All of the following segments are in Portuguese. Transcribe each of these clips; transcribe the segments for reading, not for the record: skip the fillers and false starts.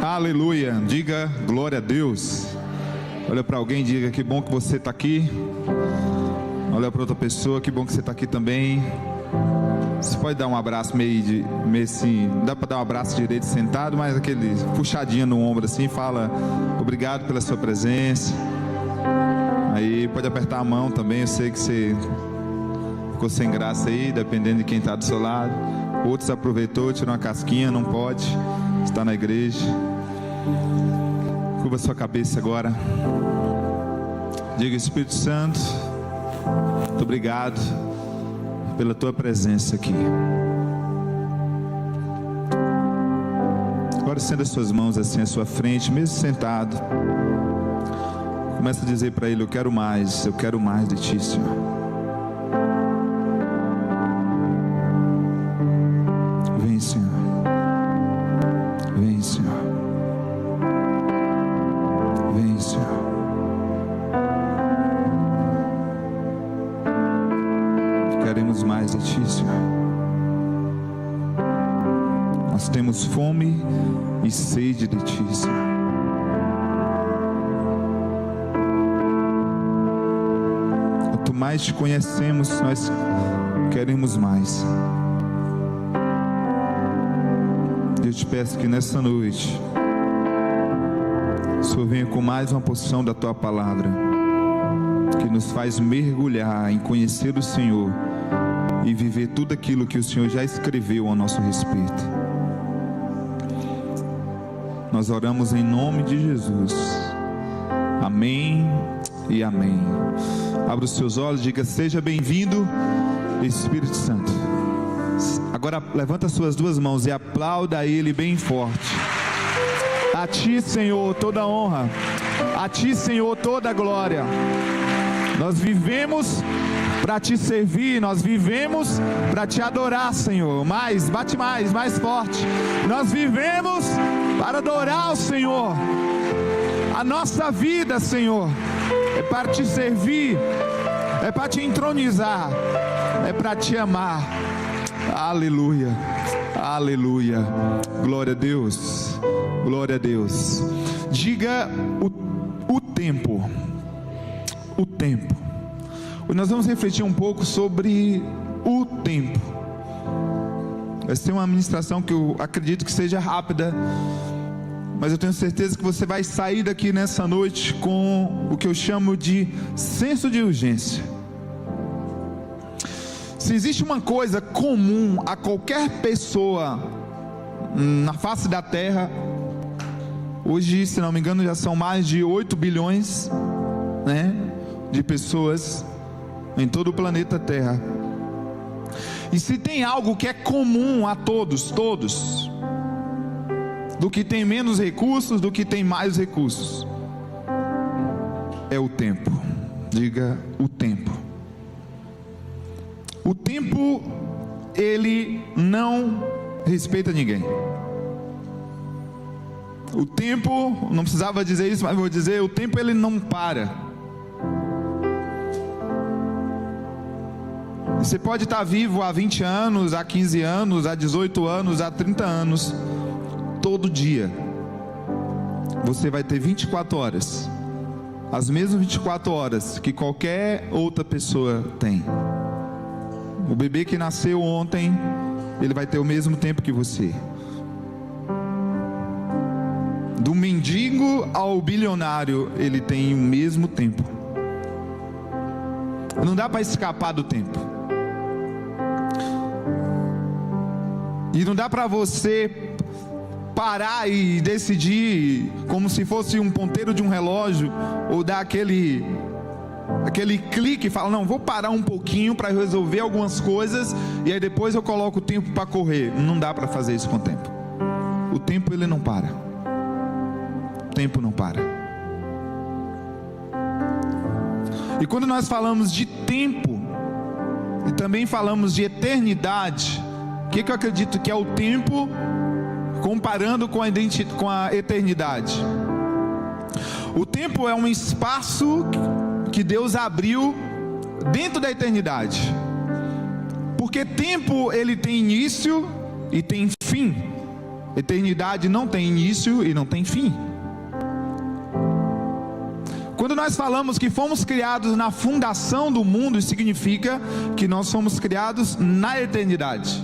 Aleluia, diga glória a Deus. Olha para alguém e diga: que bom que você está aqui. Olha para outra pessoa: que bom que você está aqui também. Você pode dar um abraço meio assim, dá para dar um abraço direito sentado, mas aquele puxadinho no ombro assim, fala: obrigado pela sua presença. Aí pode apertar a mão também. Eu sei que você ficou sem graça aí, dependendo de quem está do seu lado. Outros aproveitou, tirou uma casquinha, não pode, está na igreja. Curva sua cabeça agora. Diga: Espírito Santo, muito obrigado pela tua presença aqui. Agora estenda as suas mãos assim à sua frente, mesmo sentado. Começa a dizer para Ele: eu quero mais de Ti, Senhor. Vem, Senhor. Vem, Senhor. Vem, Senhor. Queremos mais de Ti, Senhor. Nós temos fome e sede de Ti, Senhor. Quanto mais Te conhecemos, nós queremos mais. Eu te peço que nessa noite o Senhor venha com mais uma porção da Tua palavra, que nos faz mergulhar em conhecer o Senhor e viver tudo aquilo que o Senhor já escreveu a nosso respeito. Nós oramos em nome de Jesus. Amém e amém. Abra os seus olhos, diga: seja bem-vindo, Espírito Santo. Agora levanta suas duas mãos e aplauda a Ele bem forte. A Ti, Senhor, toda honra. A Ti, Senhor, toda glória. Nós vivemos para Te servir, nós vivemos para Te adorar, Senhor. Bate mais forte. Nós vivemos para adorar o Senhor. A nossa vida, Senhor, é para Te servir, é para Te entronizar, é para Te amar. Aleluia, aleluia. Glória a Deus, glória a Deus. Diga o tempo. O tempo. Nós vamos refletir um pouco sobre o tempo. Vai ser uma ministração que eu acredito que seja rápida, mas eu tenho certeza que você vai sair daqui nessa noite com o que eu chamo de senso de urgência. Se existe uma coisa comum a qualquer pessoa na face da terra, hoje, se não me engano, já são mais de 8 bilhões, de pessoas em todo o planeta Terra. E se tem algo que é comum a todos, do que tem menos recursos, do que tem mais recursos, é o tempo. Diga: o tempo. O tempo, ele não respeita ninguém. O tempo, não precisava dizer isso, mas vou dizer: o tempo, ele não para. Você pode estar vivo há 20 anos, há 15 anos, há 18 anos, há 30 anos. Todo dia você vai ter 24 horas, as mesmas 24 horas que qualquer outra pessoa tem. O bebê que nasceu ontem, ele vai ter o mesmo tempo que você. Do mendigo ao bilionário, ele tem o mesmo tempo. Não dá para escapar do tempo. E não dá para você parar e decidir como se fosse um ponteiro de um relógio, ou dar aquele clique e falar: não, vou parar um pouquinho para resolver algumas coisas e aí depois eu coloco o tempo para correr. Não dá para fazer isso com o tempo. O tempo, ele não para. O tempo não para. E quando nós falamos de tempo e também falamos de eternidade, o que eu acredito que é o tempo comparando com a eternidade? O tempo é um espaço que Deus abriu dentro da eternidade, porque tempo, ele tem início e tem fim. Eternidade não tem início e não tem fim. Quando nós falamos que fomos criados na fundação do mundo, isso significa que nós fomos criados na eternidade.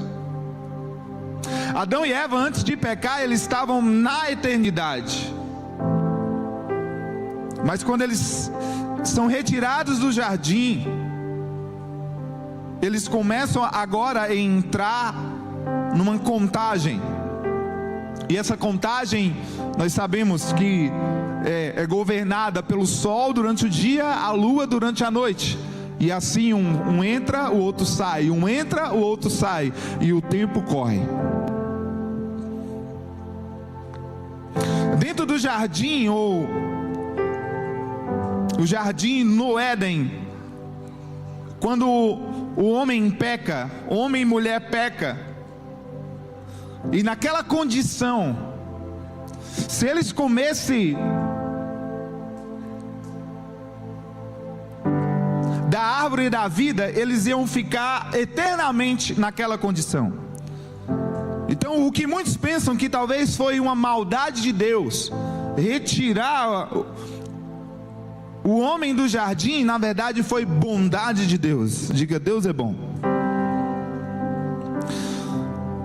Adão e Eva, antes de pecar, eles estavam na eternidade. Mas quando eles são retirados do jardim, eles começam agora a entrar numa contagem. E essa contagem, nós sabemos que é governada pelo sol durante o dia, a lua durante a noite. E assim um entra, o outro sai, um entra, o outro sai, e o tempo corre. Dentro do jardim, ou o jardim no Éden, quando o homem peca, homem e mulher peca, e naquela condição, se eles comessem da árvore da vida, eles iam ficar eternamente naquela condição. Então, o que muitos pensam que talvez foi uma maldade de Deus retirar o homem do jardim, na verdade foi bondade de Deus. Diga, Deus é bom.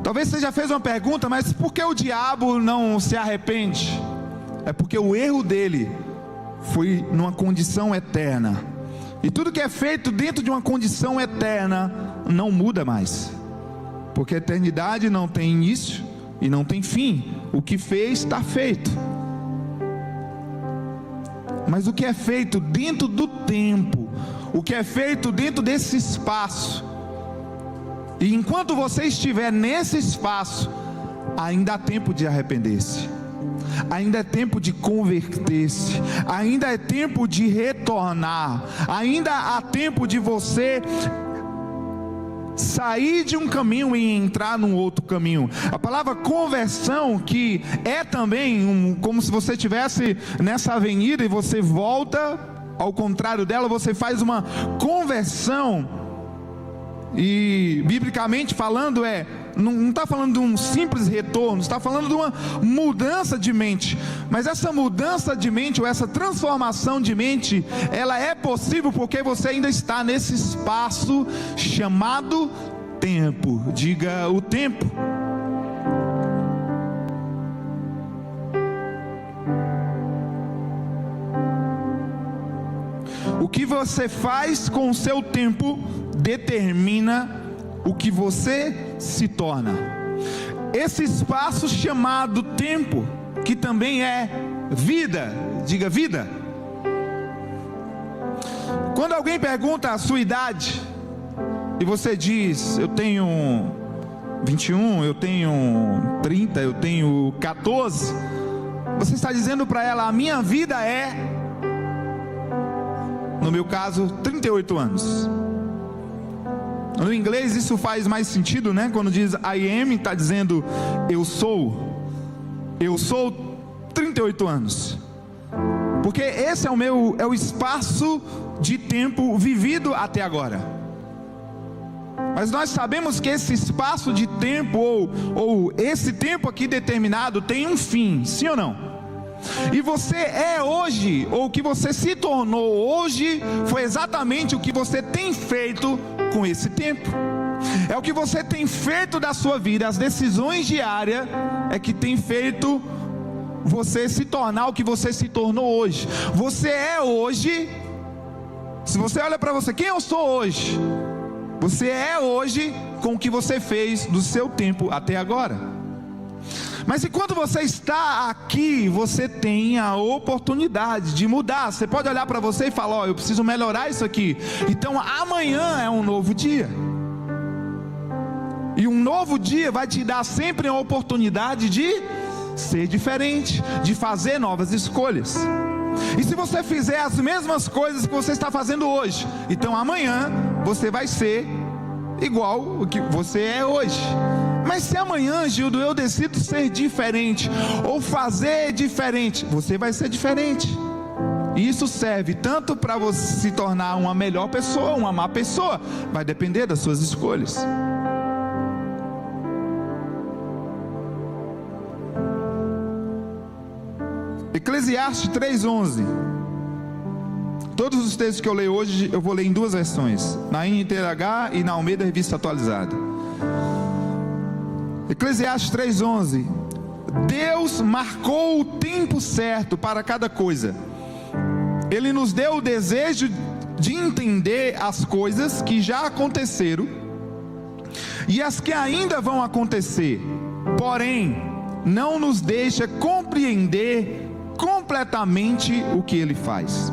Talvez você já fez uma pergunta, mas por que o diabo não se arrepende? É porque o erro dele foi numa condição eterna. E tudo que é feito dentro de uma condição eterna não muda mais. Porque a eternidade não tem início e não tem fim. O que fez está feito. Mas o que é feito dentro do tempo, o que é feito dentro desse espaço, e enquanto você estiver nesse espaço, ainda há tempo de arrepender-se, ainda é tempo de converter-se, ainda é tempo de retornar, ainda há tempo de você sair de um caminho e entrar num outro caminho. A palavra conversão, que é também como se você estivesse nessa avenida e você volta ao contrário dela, você faz uma conversão. E biblicamente falando não está falando de um simples retorno, está falando de uma mudança de mente. Mas essa mudança de mente, ou essa transformação de mente, ela é possível porque você ainda está nesse espaço chamado tempo. Diga, o tempo. O que você faz com o seu tempo determina o que você se torna. Esse espaço chamado tempo, que também é vida. Diga, vida. Quando alguém pergunta a sua idade e você diz, eu tenho 21, eu tenho 30, eu tenho 14, você está dizendo para ela, a minha vida é, no meu caso, 38 anos. No inglês isso faz mais sentido, né? Quando diz I am, está dizendo eu sou 38 anos. Porque esse é o espaço de tempo vivido até agora. Mas nós sabemos que esse espaço de tempo, ou esse tempo aqui determinado, tem um fim, sim ou não? E você é hoje, ou o que você se tornou hoje, foi exatamente o que você tem feito com esse tempo. É o que você tem feito da sua vida, as decisões diárias é que tem feito você se tornar o que você se tornou hoje. Você é hoje, se você olha para você, quem eu sou hoje? Você é hoje com o que você fez do seu tempo até agora. Mas enquanto você está aqui, você tem a oportunidade de mudar. Você pode olhar para você e falar, eu preciso melhorar isso aqui. Então amanhã é um novo dia. E um novo dia vai te dar sempre a oportunidade de ser diferente, de fazer novas escolhas. E se você fizer as mesmas coisas que você está fazendo hoje, então amanhã você vai ser igual o que você é hoje. Mas se amanhã, Gildo, eu decido ser diferente, ou fazer diferente, você vai ser diferente. E isso serve tanto para você se tornar uma melhor pessoa, uma má pessoa, vai depender das suas escolhas. Eclesiastes 3:11. Todos os textos que eu leio hoje, eu vou ler em duas versões, na NTLH e na Almeida Revista Atualizada. Eclesiastes 3:11. Deus marcou o tempo certo para cada coisa. Ele nos deu o desejo de entender as coisas que já aconteceram e as que ainda vão acontecer, porém não nos deixa compreender completamente o que Ele faz.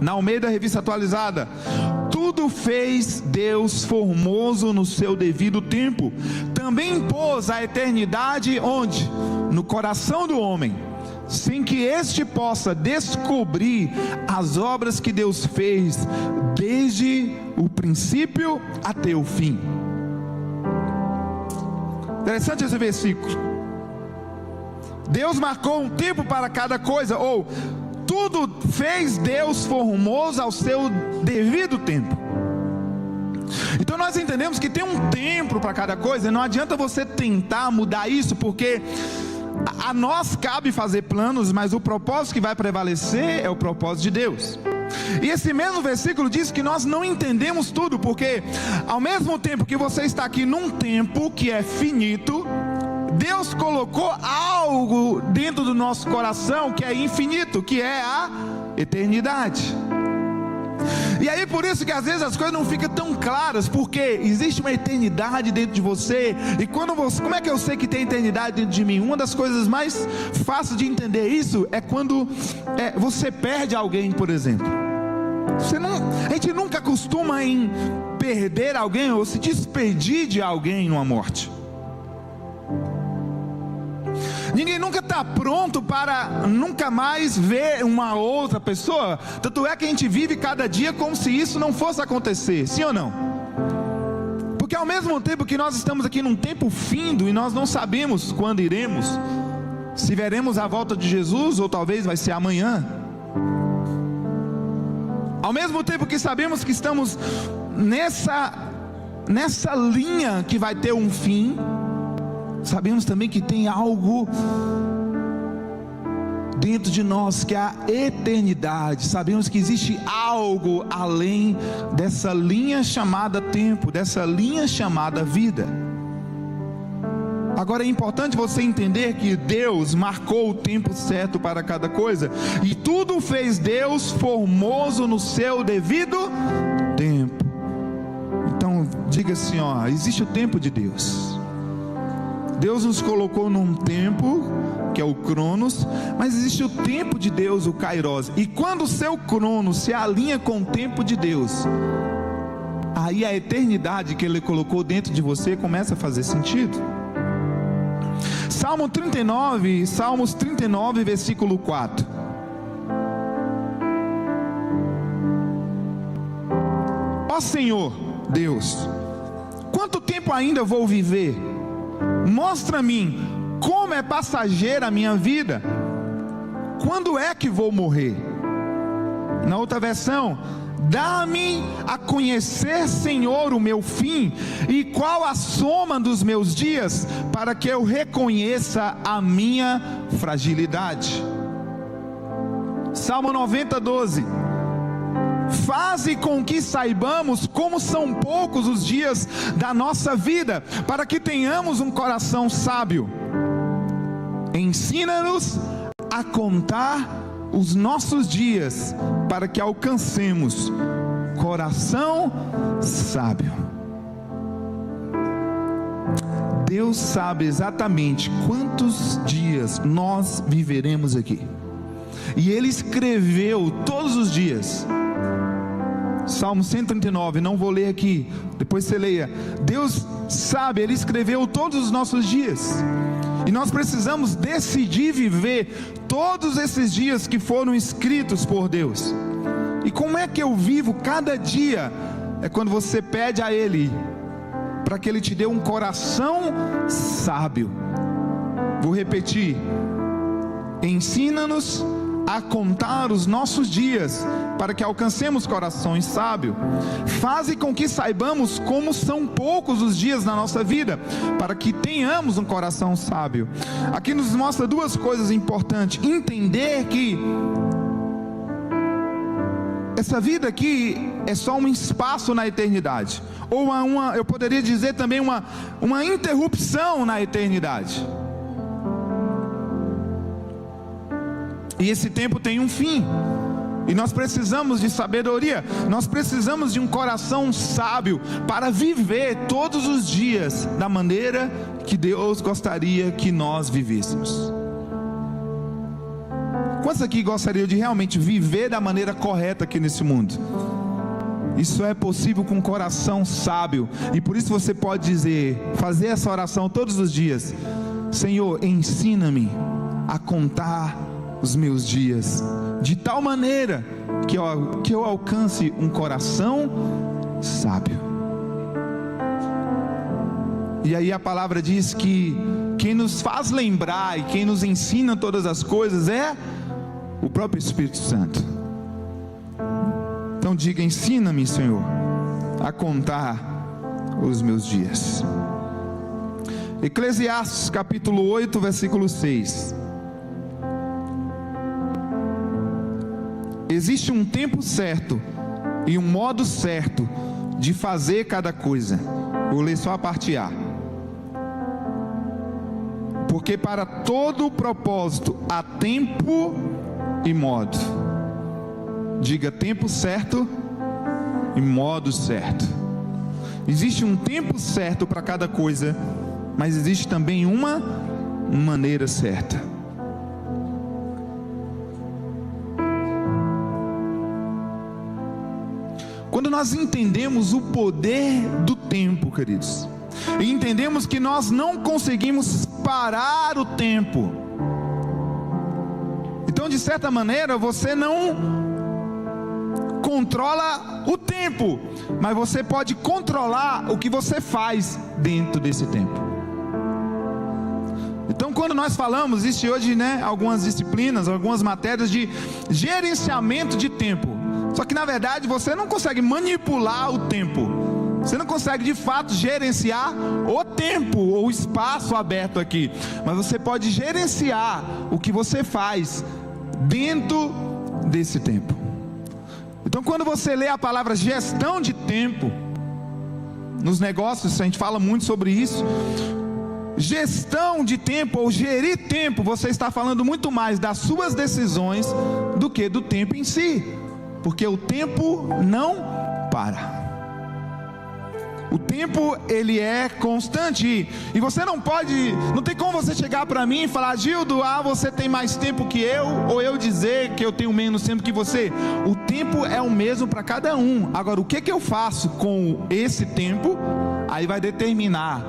Na Almeida Revista Atualizada: tudo fez Deus formoso no seu devido tempo, também pôs a eternidade onde? No coração do homem, sem que este possa descobrir as obras que Deus fez desde o princípio até o fim. Interessante esse versículo. Deus marcou um tempo para cada coisa, ou tudo fez Deus formoso ao seu devido tempo. Então nós entendemos que tem um tempo para cada coisa. Não adianta você tentar mudar isso, porque a nós cabe fazer planos, mas o propósito que vai prevalecer é o propósito de Deus. E esse mesmo versículo diz que nós não entendemos tudo, porque ao mesmo tempo que você está aqui num tempo que é finito, Deus colocou algo dentro do nosso coração que é infinito, que é a eternidade. E aí por isso que às vezes as coisas não ficam tão claras, porque existe uma eternidade dentro de você. E quando você, como é que eu sei que tem eternidade dentro de mim? Uma das coisas mais fáceis de entender isso é quando você perde alguém, por exemplo. A gente nunca costuma em perder alguém ou se despedir de alguém numa morte. Ninguém nunca está pronto para nunca mais ver uma outra pessoa. Tanto é que a gente vive cada dia como se isso não fosse acontecer, sim ou não? Porque ao mesmo tempo que nós estamos aqui num tempo findo e nós não sabemos quando iremos, se veremos a volta de Jesus ou talvez vai ser amanhã. Ao mesmo tempo que sabemos que estamos nessa linha que vai ter um fim, sabemos também que tem algo dentro de nós que é a eternidade. Sabemos que existe algo além dessa linha chamada tempo, dessa linha chamada vida. Agora é importante você entender que Deus marcou o tempo certo para cada coisa, e tudo fez Deus formoso no seu devido tempo. Então diga assim, existe o tempo de Deus. Deus nos colocou num tempo, que é o Cronos, mas existe o tempo de Deus, o Kairos. E quando o seu Cronos se alinha com o tempo de Deus, aí a eternidade que Ele colocou dentro de você começa a fazer sentido. Salmos 39, versículo 4. Ó Senhor Deus, quanto tempo ainda vou viver? Mostra-me como é passageira a minha vida. Quando é que vou morrer? Na outra versão: dá-me a conhecer, Senhor, o meu fim, e qual a soma dos meus dias, para que eu reconheça a minha fragilidade. Salmo 90, 12. Faze com que saibamos como são poucos os dias da nossa vida, para que tenhamos um coração sábio. Ensina-nos a contar os nossos dias, para que alcancemos coração sábio. Deus sabe exatamente quantos dias nós viveremos aqui, e Ele escreveu todos os dias. Salmo 139, não vou ler aqui, depois você leia. Deus sabe, Ele escreveu todos os nossos dias, e nós precisamos decidir viver todos esses dias que foram escritos por Deus. E como é que eu vivo cada dia? É quando você pede a Ele, para que Ele te dê um coração sábio. Vou repetir: ensina-nos a contar os nossos dias, para que alcancemos corações sábios. Faze com que saibamos como são poucos os dias na nossa vida, para que tenhamos um coração sábio. Aqui nos mostra duas coisas importantes: entender que essa vida aqui é só um espaço na eternidade, ou eu poderia dizer também uma interrupção na eternidade. E esse tempo tem um fim, e nós precisamos de sabedoria, nós precisamos de um coração sábio para viver todos os dias da maneira que Deus gostaria que nós vivêssemos. Quantos aqui gostariam de realmente viver da maneira correta aqui nesse mundo? Isso é possível com um coração sábio, e por isso você pode fazer essa oração todos os dias: Senhor, ensina-me a contar os meus dias, de tal maneira que eu alcance um coração sábio. E aí a palavra diz que quem nos faz lembrar e quem nos ensina todas as coisas é o próprio Espírito Santo. Então diga: ensina-me, Senhor, a contar os meus dias. Eclesiastes capítulo 8, versículo 6. Existe um tempo certo e um modo certo de fazer cada coisa. Vou ler só a parte A. Porque para todo o propósito há tempo e modo. Diga: tempo certo e modo certo. Existe um tempo certo para cada coisa, mas existe também uma maneira certa. Quando nós entendemos o poder do tempo, queridos, e entendemos que nós não conseguimos parar o tempo, então de certa maneira você não controla o tempo, mas você pode controlar o que você faz dentro desse tempo. Então quando nós falamos, existe hoje algumas disciplinas, algumas matérias de gerenciamento de tempo. Só que na verdade você não consegue manipular o tempo, você não consegue de fato gerenciar o tempo ou o espaço aberto aqui, mas você pode gerenciar o que você faz dentro desse tempo. Então quando você lê a palavra gestão de tempo, nos negócios a gente fala muito sobre isso. Gestão de tempo ou gerir tempo, você está falando muito mais das suas decisões do que do tempo em si, porque o tempo não para. O tempo ele é constante, e você não tem como você chegar para mim e falar: Gildo, você tem mais tempo que eu, ou eu dizer que eu tenho menos tempo que você. O tempo é o mesmo para cada um. Agora, o que eu faço com esse tempo, aí vai determinar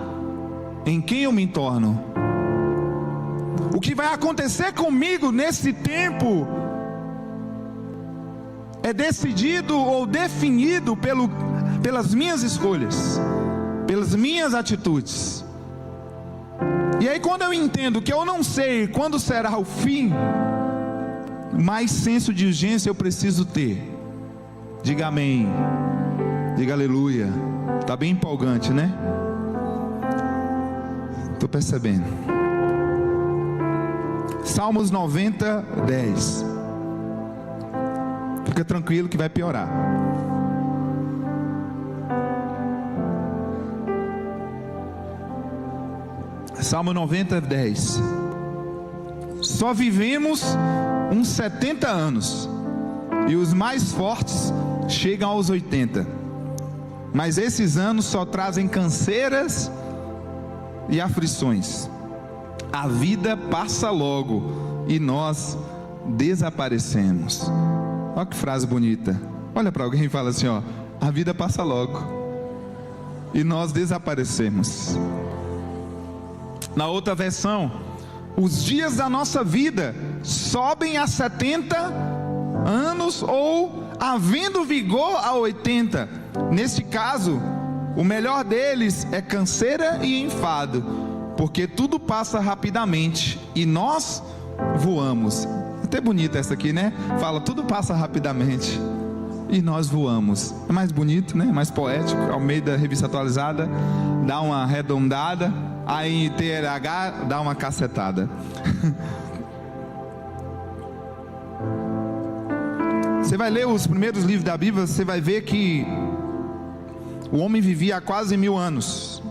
em quem eu me torno. O que vai acontecer comigo nesse tempo é decidido ou definido pelas minhas escolhas, pelas minhas atitudes. E aí quando eu entendo que eu não sei quando será o fim, mais senso de urgência eu preciso ter. Diga amém, diga aleluia. Está bem empolgante, né? Estou percebendo. Salmos 90, 10. Fica tranquilo que vai piorar. Salmo 90, 10. Só vivemos uns 70 anos, e os mais fortes chegam aos 80. Mas esses anos só trazem canseiras e aflições. A vida passa logo e nós desaparecemos. Olha que frase bonita. Olha para alguém e fala assim: a vida passa logo e nós desaparecemos. Na outra versão, os dias da nossa vida sobem a 70 anos, ou havendo vigor a 80. Neste caso, o melhor deles é canseira e enfado, porque tudo passa rapidamente e nós voamos. Até bonita essa aqui, né? Fala, tudo passa rapidamente e nós voamos. É mais bonito, né? Mais poético. Almeida, Revista Atualizada, dá uma arredondada. Aí TRH dá uma cacetada. Você vai ler os primeiros livros da Bíblia, você vai ver que o homem vivia há quase 1000 anos.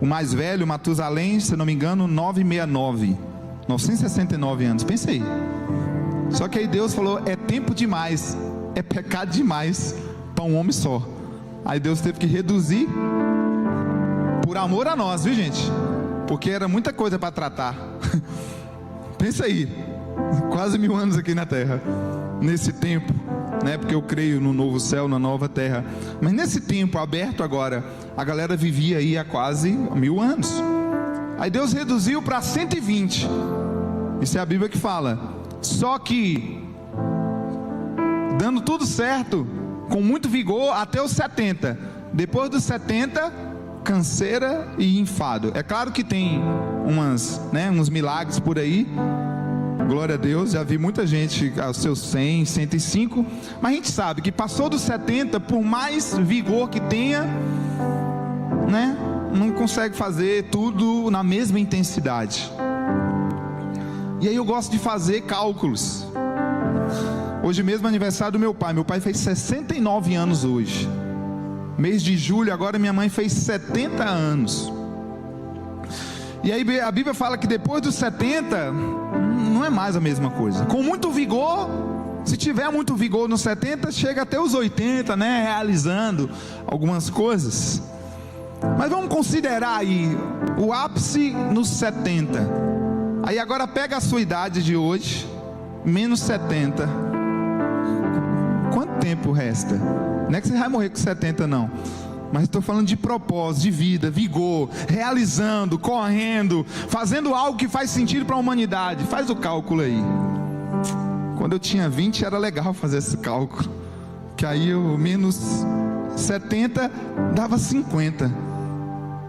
O mais velho, Matusalém, se não me engano, 969 anos. Pensa aí. Só que aí Deus falou, é tempo demais, é pecado demais para um homem só. Aí Deus teve que reduzir, por amor a nós, viu gente? Porque era muita coisa para tratar. Pensa aí, quase 1000 anos aqui na terra, nesse tempo, né? Porque eu creio no novo céu, na nova terra. Mas nesse tempo aberto agora, a galera vivia aí há quase 1000 anos. Aí Deus reduziu para 120. Isso é a Bíblia que fala. Só que dando tudo certo, com muito vigor, até os 70. Depois dos 70, canseira e enfado. É claro que tem uns milagres por aí. Glória a Deus, já vi muita gente aos seus 100, 105. Mas a gente sabe que passou dos 70, por mais vigor que tenha, né, não consegue fazer tudo na mesma intensidade. E aí eu gosto de fazer cálculos. Hoje mesmo é aniversário do meu pai. Meu pai fez 69 anos hoje. Mês de julho, agora minha mãe fez 70 anos. E aí a Bíblia fala que depois dos 70, não é mais a mesma coisa. Com muito vigor, se tiver muito vigor nos 70, chega até os 80, né? Realizando algumas coisas. Mas vamos considerar aí o ápice nos 70. Aí agora pega a sua idade de hoje, menos 70. Quanto tempo resta? Não é que você vai morrer com 70 não. Mas estou falando de propósito, de vida, vigor, realizando, correndo, fazendo algo que faz sentido para a humanidade. Faz o cálculo aí. Quando eu tinha 20 era legal fazer esse cálculo, que aí eu menos 70 dava 50.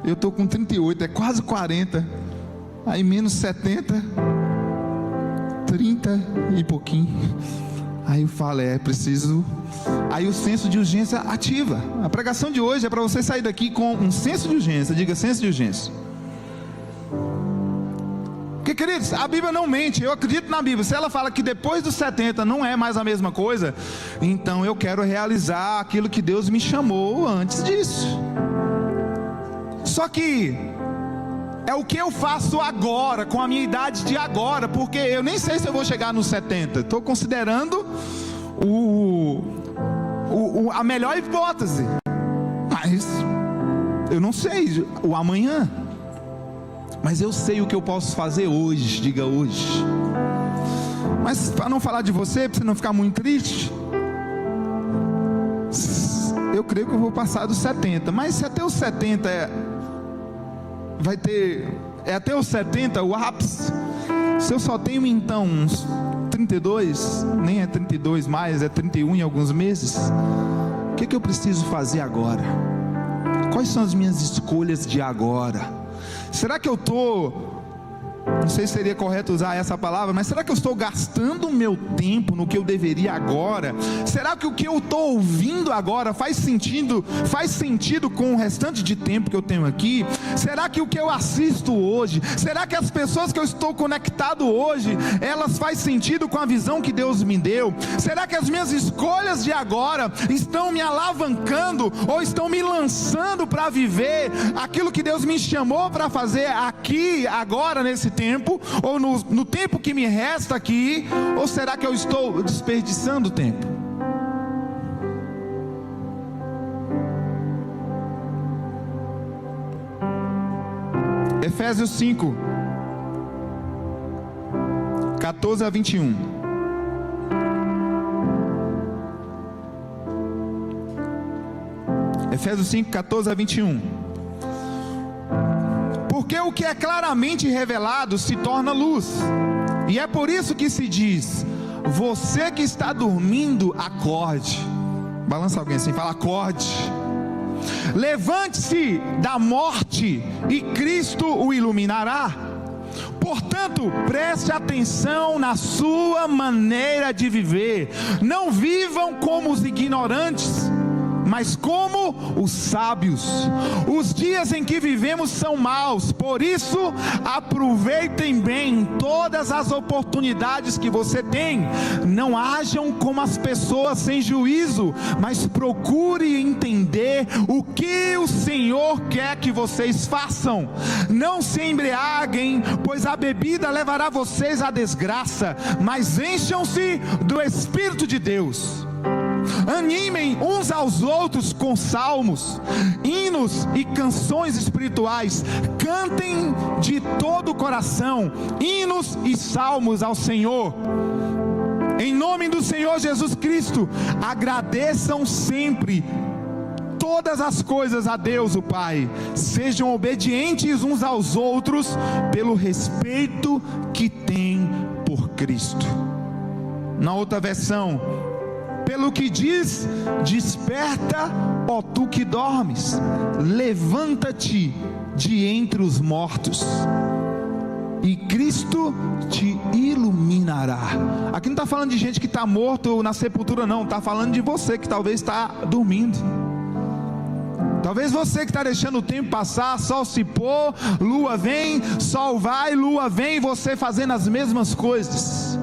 Eu estou com 38, é quase 40. Aí menos 70, 30 e pouquinho. Aí eu falo, preciso. Aí o senso de urgência ativa. A pregação de hoje é para você sair daqui com um senso de urgência. Diga, senso de urgência. Porque, queridos, a Bíblia não mente. Eu acredito na Bíblia. Se ela fala que depois dos 70 não é mais a mesma coisa, então eu quero realizar aquilo que Deus me chamou antes disso. Só que é o que eu faço agora, com a minha idade de agora, porque eu nem sei se eu vou chegar nos 70. Estou considerando a melhor hipótese, mas eu não sei o amanhã. Mas eu sei o que eu posso fazer hoje. Diga hoje. Mas para não falar de você, para você não ficar muito triste, eu creio que eu vou passar dos 70. Mas se até os 70 até os 70 o ápice, se eu só tenho então uns 32, nem é 32 mais, é 31 em alguns meses, o que eu preciso fazer agora? Quais são as minhas escolhas de agora? Será que eu não sei se seria correto usar essa palavra, mas será que eu estou gastando o meu tempo no que eu deveria agora? Será que o que eu estou ouvindo agora faz sentido com o restante de tempo que eu tenho aqui? Será que o que eu assisto hoje, será que as pessoas que eu estou conectado hoje, elas fazem sentido com a visão que Deus me deu? Será que as minhas escolhas de agora estão me alavancando ou estão me lançando para viver aquilo que Deus me chamou para fazer aqui, agora, nesse tempo, ou no tempo que me resta aqui? Ou será que eu estou desperdiçando tempo? Efésios 5, 14 a 21. Efésios 5, 14 a 21. Porque o que é claramente revelado se torna luz, e é por isso que se diz: você que está dormindo, acorde. Balança alguém assim, fala acorde. Levante-se da morte e Cristo o iluminará. Portanto, preste atenção na sua maneira de viver. Não vivam como os ignorantes, mas como os sábios. Os dias em que vivemos são maus, por isso aproveitem bem todas as oportunidades que você tem. Não hajam como as pessoas sem juízo, mas procure entender o que o Senhor quer que vocês façam. Não se embriaguem, pois a bebida levará vocês à desgraça, mas encham-se do Espírito de Deus. Animem uns aos outros com salmos, hinos e canções espirituais. Cantem de todo o coração hinos e salmos ao Senhor. Em nome do Senhor Jesus Cristo, agradeçam sempre todas as coisas a Deus o Pai. Sejam obedientes uns aos outros pelo respeito que têm por Cristo. Na outra versão, pelo que diz: desperta, ó tu que dormes, levanta-te de entre os mortos, e Cristo te iluminará. Aqui não está falando de gente que está morto na sepultura, não. Está falando de você que talvez está dormindo. Talvez você que está deixando o tempo passar, sol se pôr, lua vem, sol vai, lua vem, você fazendo as mesmas coisas.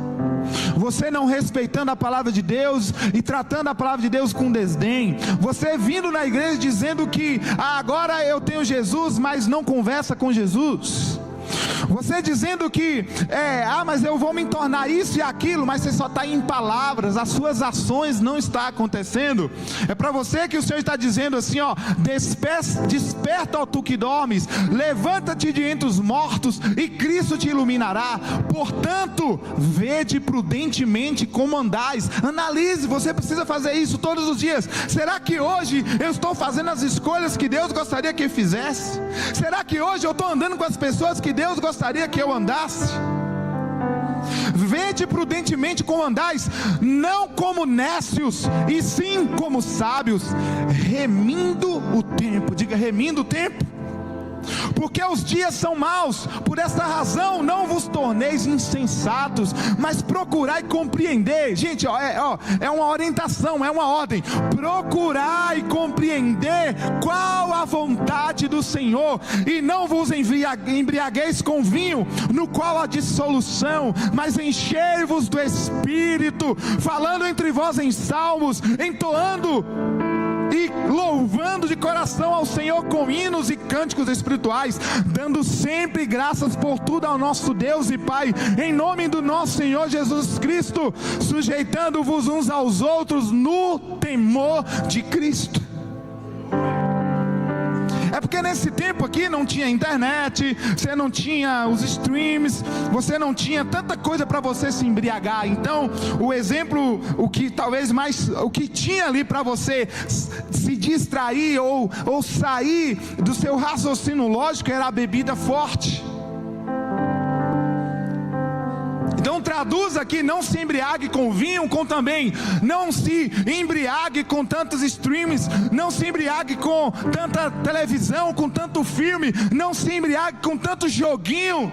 Você não respeitando a palavra de Deus e tratando a palavra de Deus com desdém. Você vindo na igreja dizendo que agora eu tenho Jesus, mas não conversa com Jesus. Você dizendo que mas eu vou me tornar isso e aquilo, mas você só está em palavras, as suas ações não estão acontecendo. É para você que o Senhor está dizendo assim, ó: desperta, ó tu que dormes, levanta-te de entre os mortos, e Cristo te iluminará. Portanto, vede prudentemente como andais. Analise, você precisa fazer isso todos os dias. Será que hoje eu estou fazendo as escolhas que Deus gostaria que eu fizesse? Será que hoje eu estou andando com as pessoas que Deus gostaria que eu andasse? Vede prudentemente como andais, não como nécios, e sim como sábios, remindo o tempo. Diga: remindo o tempo, porque os dias são maus. Por esta razão não vos torneis insensatos, mas procurai compreender. Gente, é uma orientação, é uma ordem. Procurai compreender qual a vontade do Senhor, e não vos embriagueis com vinho, no qual há dissolução, mas enchei-vos do Espírito, falando entre vós em salmos, entoando e louvando de coração ao Senhor com hinos e cânticos espirituais, dando sempre graças por tudo ao nosso Deus e Pai, em nome do nosso Senhor Jesus Cristo, sujeitando-vos uns aos outros no temor de Cristo. É porque nesse tempo aqui não tinha internet, você não tinha os streams, você não tinha tanta coisa para você se embriagar. Então o exemplo, o que tinha ali para você se distrair ou sair do seu raciocínio lógico era a bebida forte. Então traduz aqui: não se embriague com vinho, com também não se embriague com tantos streams, não se embriague com tanta televisão, com tanto filme, não se embriague com tanto joguinho,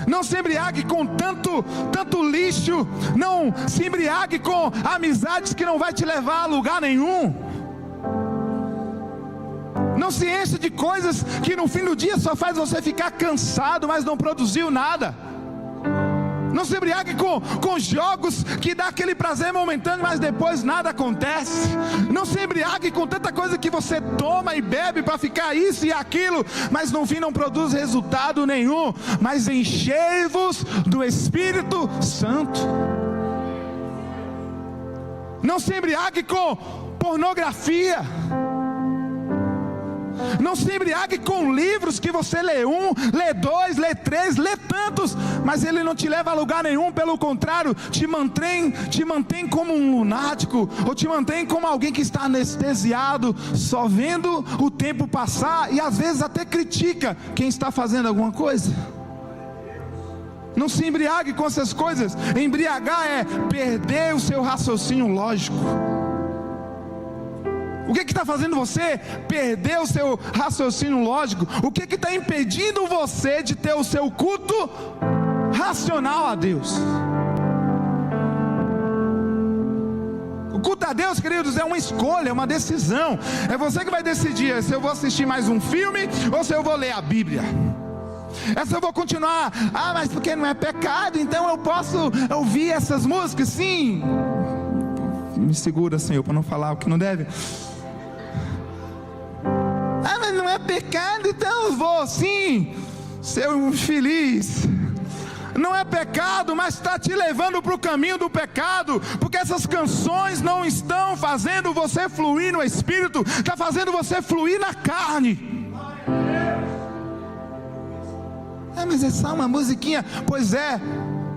não se embriague com tanto lixo, não se embriague com amizades que não vai te levar a lugar nenhum. Não se encha de coisas que no fim do dia só faz você ficar cansado, mas não produziu nada. Não se embriague com jogos que dá aquele prazer momentâneo, mas depois nada acontece. Não se embriague com tanta coisa que você toma e bebe para ficar isso e aquilo, mas no fim não produz resultado nenhum. Mas enchei-vos do Espírito Santo. Não se embriague com pornografia. Não se embriague com livros que você lê um, lê dois, lê três, lê tantos, mas ele não te leva a lugar nenhum. Pelo contrário, te mantém como um lunático, ou te mantém como alguém que está anestesiado, só vendo o tempo passar, e às vezes até critica quem está fazendo alguma coisa. Não se embriague com essas coisas. Embriagar é perder o seu raciocínio lógico. O que está fazendo você perder o seu raciocínio lógico? O que está impedindo você de ter o seu culto racional a Deus? O culto a Deus, queridos, é uma escolha, é uma decisão. É você que vai decidir se eu vou assistir mais um filme ou se eu vou ler a Bíblia. É se eu vou continuar, mas porque não é pecado, então eu posso ouvir essas músicas? Sim. Me segura, Senhor, para não falar o que não deve. Mas não é pecado, então eu vou sim ser feliz. Não é pecado, mas está te levando para o caminho do pecado, porque essas canções não estão fazendo você fluir no Espírito, está fazendo você fluir na carne. Mas é só uma musiquinha. Pois é,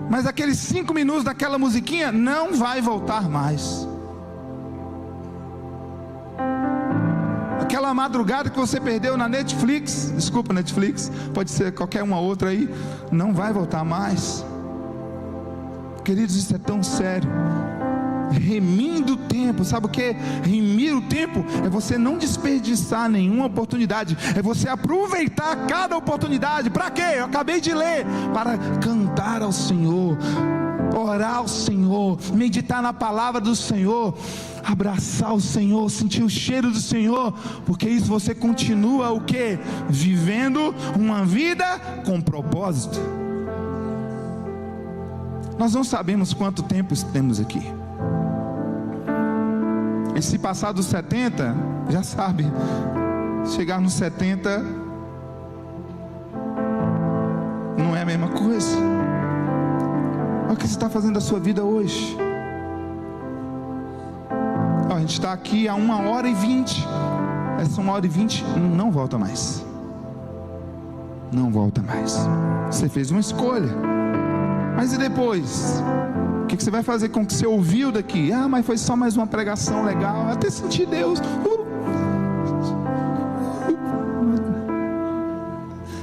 mas aqueles 5 minutos daquela musiquinha não vai voltar mais. Aquela madrugada que você perdeu na Netflix, desculpa Netflix, pode ser qualquer uma outra aí, não vai voltar mais. Queridos, isso é tão sério. Remindo o tempo, sabe o que? Remir o tempo é você não desperdiçar nenhuma oportunidade, é você aproveitar cada oportunidade. Para quê? Eu acabei de ler, para cantar ao Senhor, orar ao Senhor, meditar na palavra do Senhor, abraçar o Senhor, sentir o cheiro do Senhor, porque isso você continua o quê? Vivendo uma vida com propósito. Nós não sabemos quanto tempo temos aqui. E se passar dos 70, já sabe, chegar nos 70 não é a mesma coisa. Olha o que você está fazendo da sua vida hoje. A gente está aqui há 1h20. Essa 1h20 não volta mais. Não volta mais. Você fez uma escolha. Mas e depois? O que você vai fazer com o que você ouviu daqui? Mas foi só mais uma pregação legal, até sentir Deus.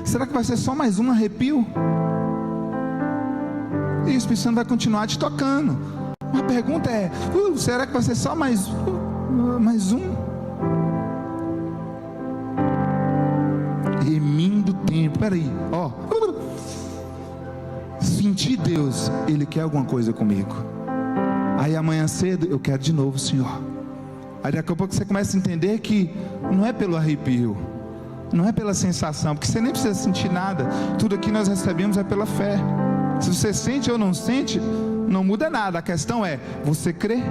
Será que vai ser só mais um arrepio? E o Espírito Santo vai continuar te tocando. A pergunta é, será que vai ser só mais um? Remindo o tempo. Peraí, sentir Deus, Ele quer alguma coisa comigo. Aí amanhã cedo eu quero de novo, Senhor. Aí daqui a pouco você começa a entender que não é pelo arrepio, não é pela sensação, porque você nem precisa sentir nada. Tudo aqui nós recebemos é pela fé. Se você sente ou não sente, não muda nada. A questão é, você crê?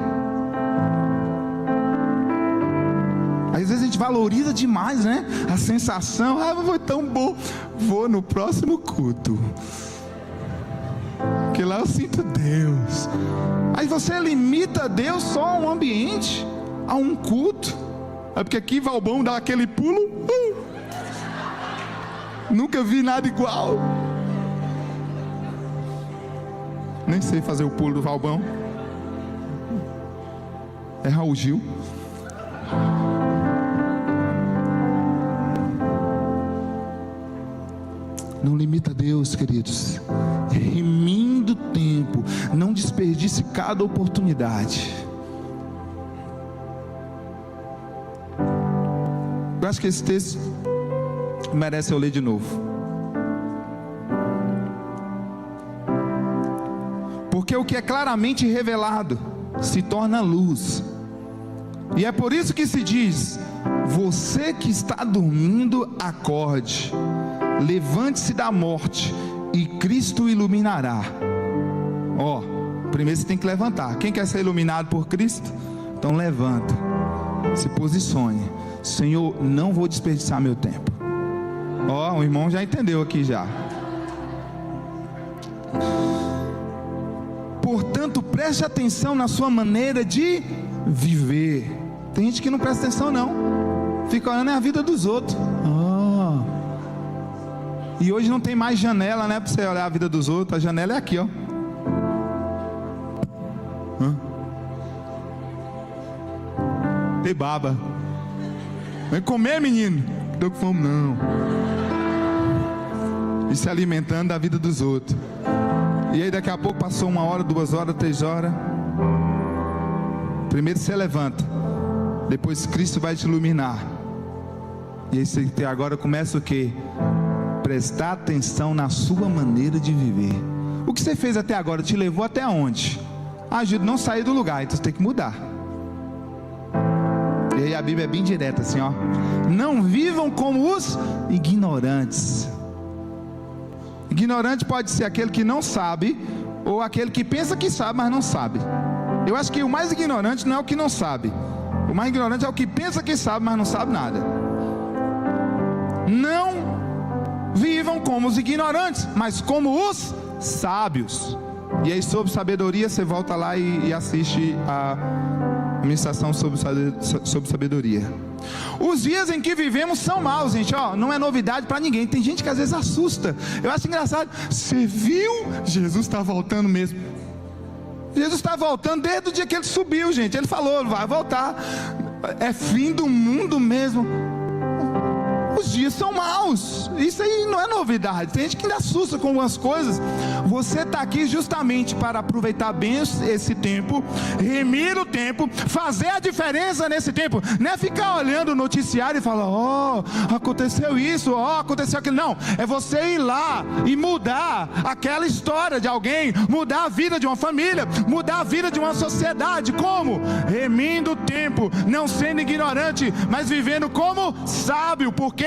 Às vezes a gente valoriza demais, né? A sensação, foi tão bom. Vou no próximo culto, que lá eu sinto Deus. Aí você limita Deus só a um ambiente, a um culto. É porque aqui Valbão dá aquele pulo. Nunca vi nada igual. Nem sei fazer o pulo do Valbão. É Raul Gil. Não limita Deus, queridos. Remindo o tempo. Não desperdice cada oportunidade. Eu acho que esse texto merece eu ler de novo. Porque o que é claramente revelado se torna luz. E é por isso que se diz: você que está dormindo, acorde. Levante-se da morte e Cristo iluminará. Primeiro você tem que levantar. Quem quer ser iluminado por Cristo? Então levanta, se posicione. Senhor, não vou desperdiçar meu tempo. O irmão já entendeu aqui já. Portanto, preste atenção na sua maneira de viver. Tem gente que não presta atenção não, fica olhando a vida dos outros. E hoje não tem mais janela, né, para você olhar a vida dos outros. A janela é aqui, Tem baba. Vem comer, menino. Tô com fome não. E se alimentando da vida dos outros. E aí daqui a pouco passou 1 hora, 2 horas, 3 horas. Primeiro você levanta. Depois Cristo vai te iluminar. E aí você agora começa o quê? Prestar atenção na sua maneira de viver. O que você fez até agora te levou até onde? Ajuda a não sair do lugar, então você tem que mudar. E aí a Bíblia é bem direta assim, ó. Não vivam como os ignorantes. Ignorante pode ser aquele que não sabe, ou aquele que pensa que sabe, mas não sabe. Eu acho que o mais ignorante não é o que não sabe. O mais ignorante é o que pensa que sabe, mas não sabe nada. Não vivam como os ignorantes, mas como os sábios. E aí sobre sabedoria, você volta lá e assiste a ministração sobre sabedoria. Os dias em que vivemos são maus, gente, ó, não é novidade para ninguém. Tem gente que às vezes assusta. Eu acho engraçado. Você viu? Jesus está voltando mesmo. Jesus está voltando desde o dia que ele subiu, gente. Ele falou, vai voltar. É fim do mundo mesmo. Os dias são maus. Isso aí não é novidade. Tem gente que ainda assusta com algumas coisas. Você está aqui justamente para aproveitar bem esse tempo, remir o tempo, fazer a diferença nesse tempo. Não é ficar olhando o noticiário e falar, ó, aconteceu isso, ó, aconteceu aquilo. Não, é você ir lá e mudar aquela história de alguém, mudar a vida de uma família, mudar a vida de uma sociedade. Como? Remindo o tempo, não sendo ignorante, mas vivendo como sábio. Porque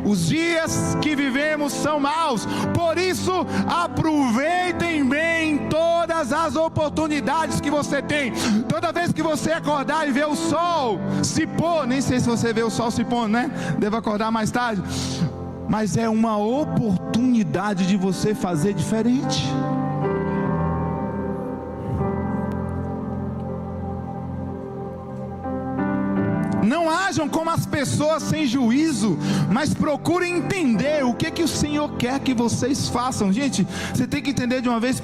os dias que vivemos são maus. Por isso, aproveitem bem todas as oportunidades que você tem. Toda vez que você acordar e ver o sol se pôr, nem sei se você vê o sol se pôr, né? Deve acordar mais tarde. Mas é uma oportunidade de você fazer diferente. Não hajam como as pessoas sem juízo, mas procurem entender o que o Senhor quer que vocês façam. Gente, você tem que entender de uma vez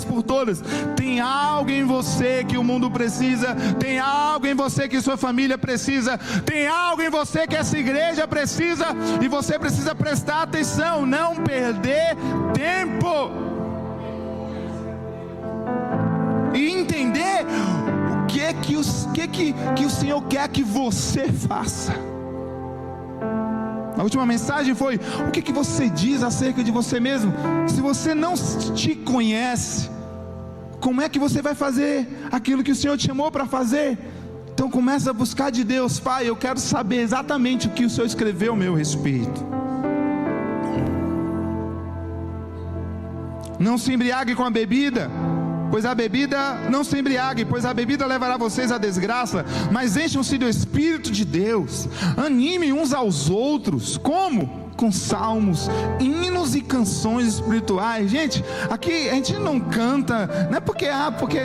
por todas. Tem algo em você que o mundo precisa. Tem algo em você que sua família precisa. Tem algo em você que essa igreja precisa. E você precisa prestar atenção, não perder tempo. E entender que o Senhor quer que você faça. A última mensagem foi: o que você diz acerca de você mesmo? Se você não te conhece, como é que você vai fazer aquilo que o Senhor te chamou para fazer? Então começa a buscar de Deus. Pai, eu quero saber exatamente o que o Senhor escreveu a meu respeito. Não se embriague com a bebida, pois a bebida, não se embriague, pois a bebida levará vocês à desgraça, mas encham-se do Espírito de Deus. Anime uns aos outros. Como? Com salmos, hinos e canções espirituais. Gente, aqui a gente não canta, não é porque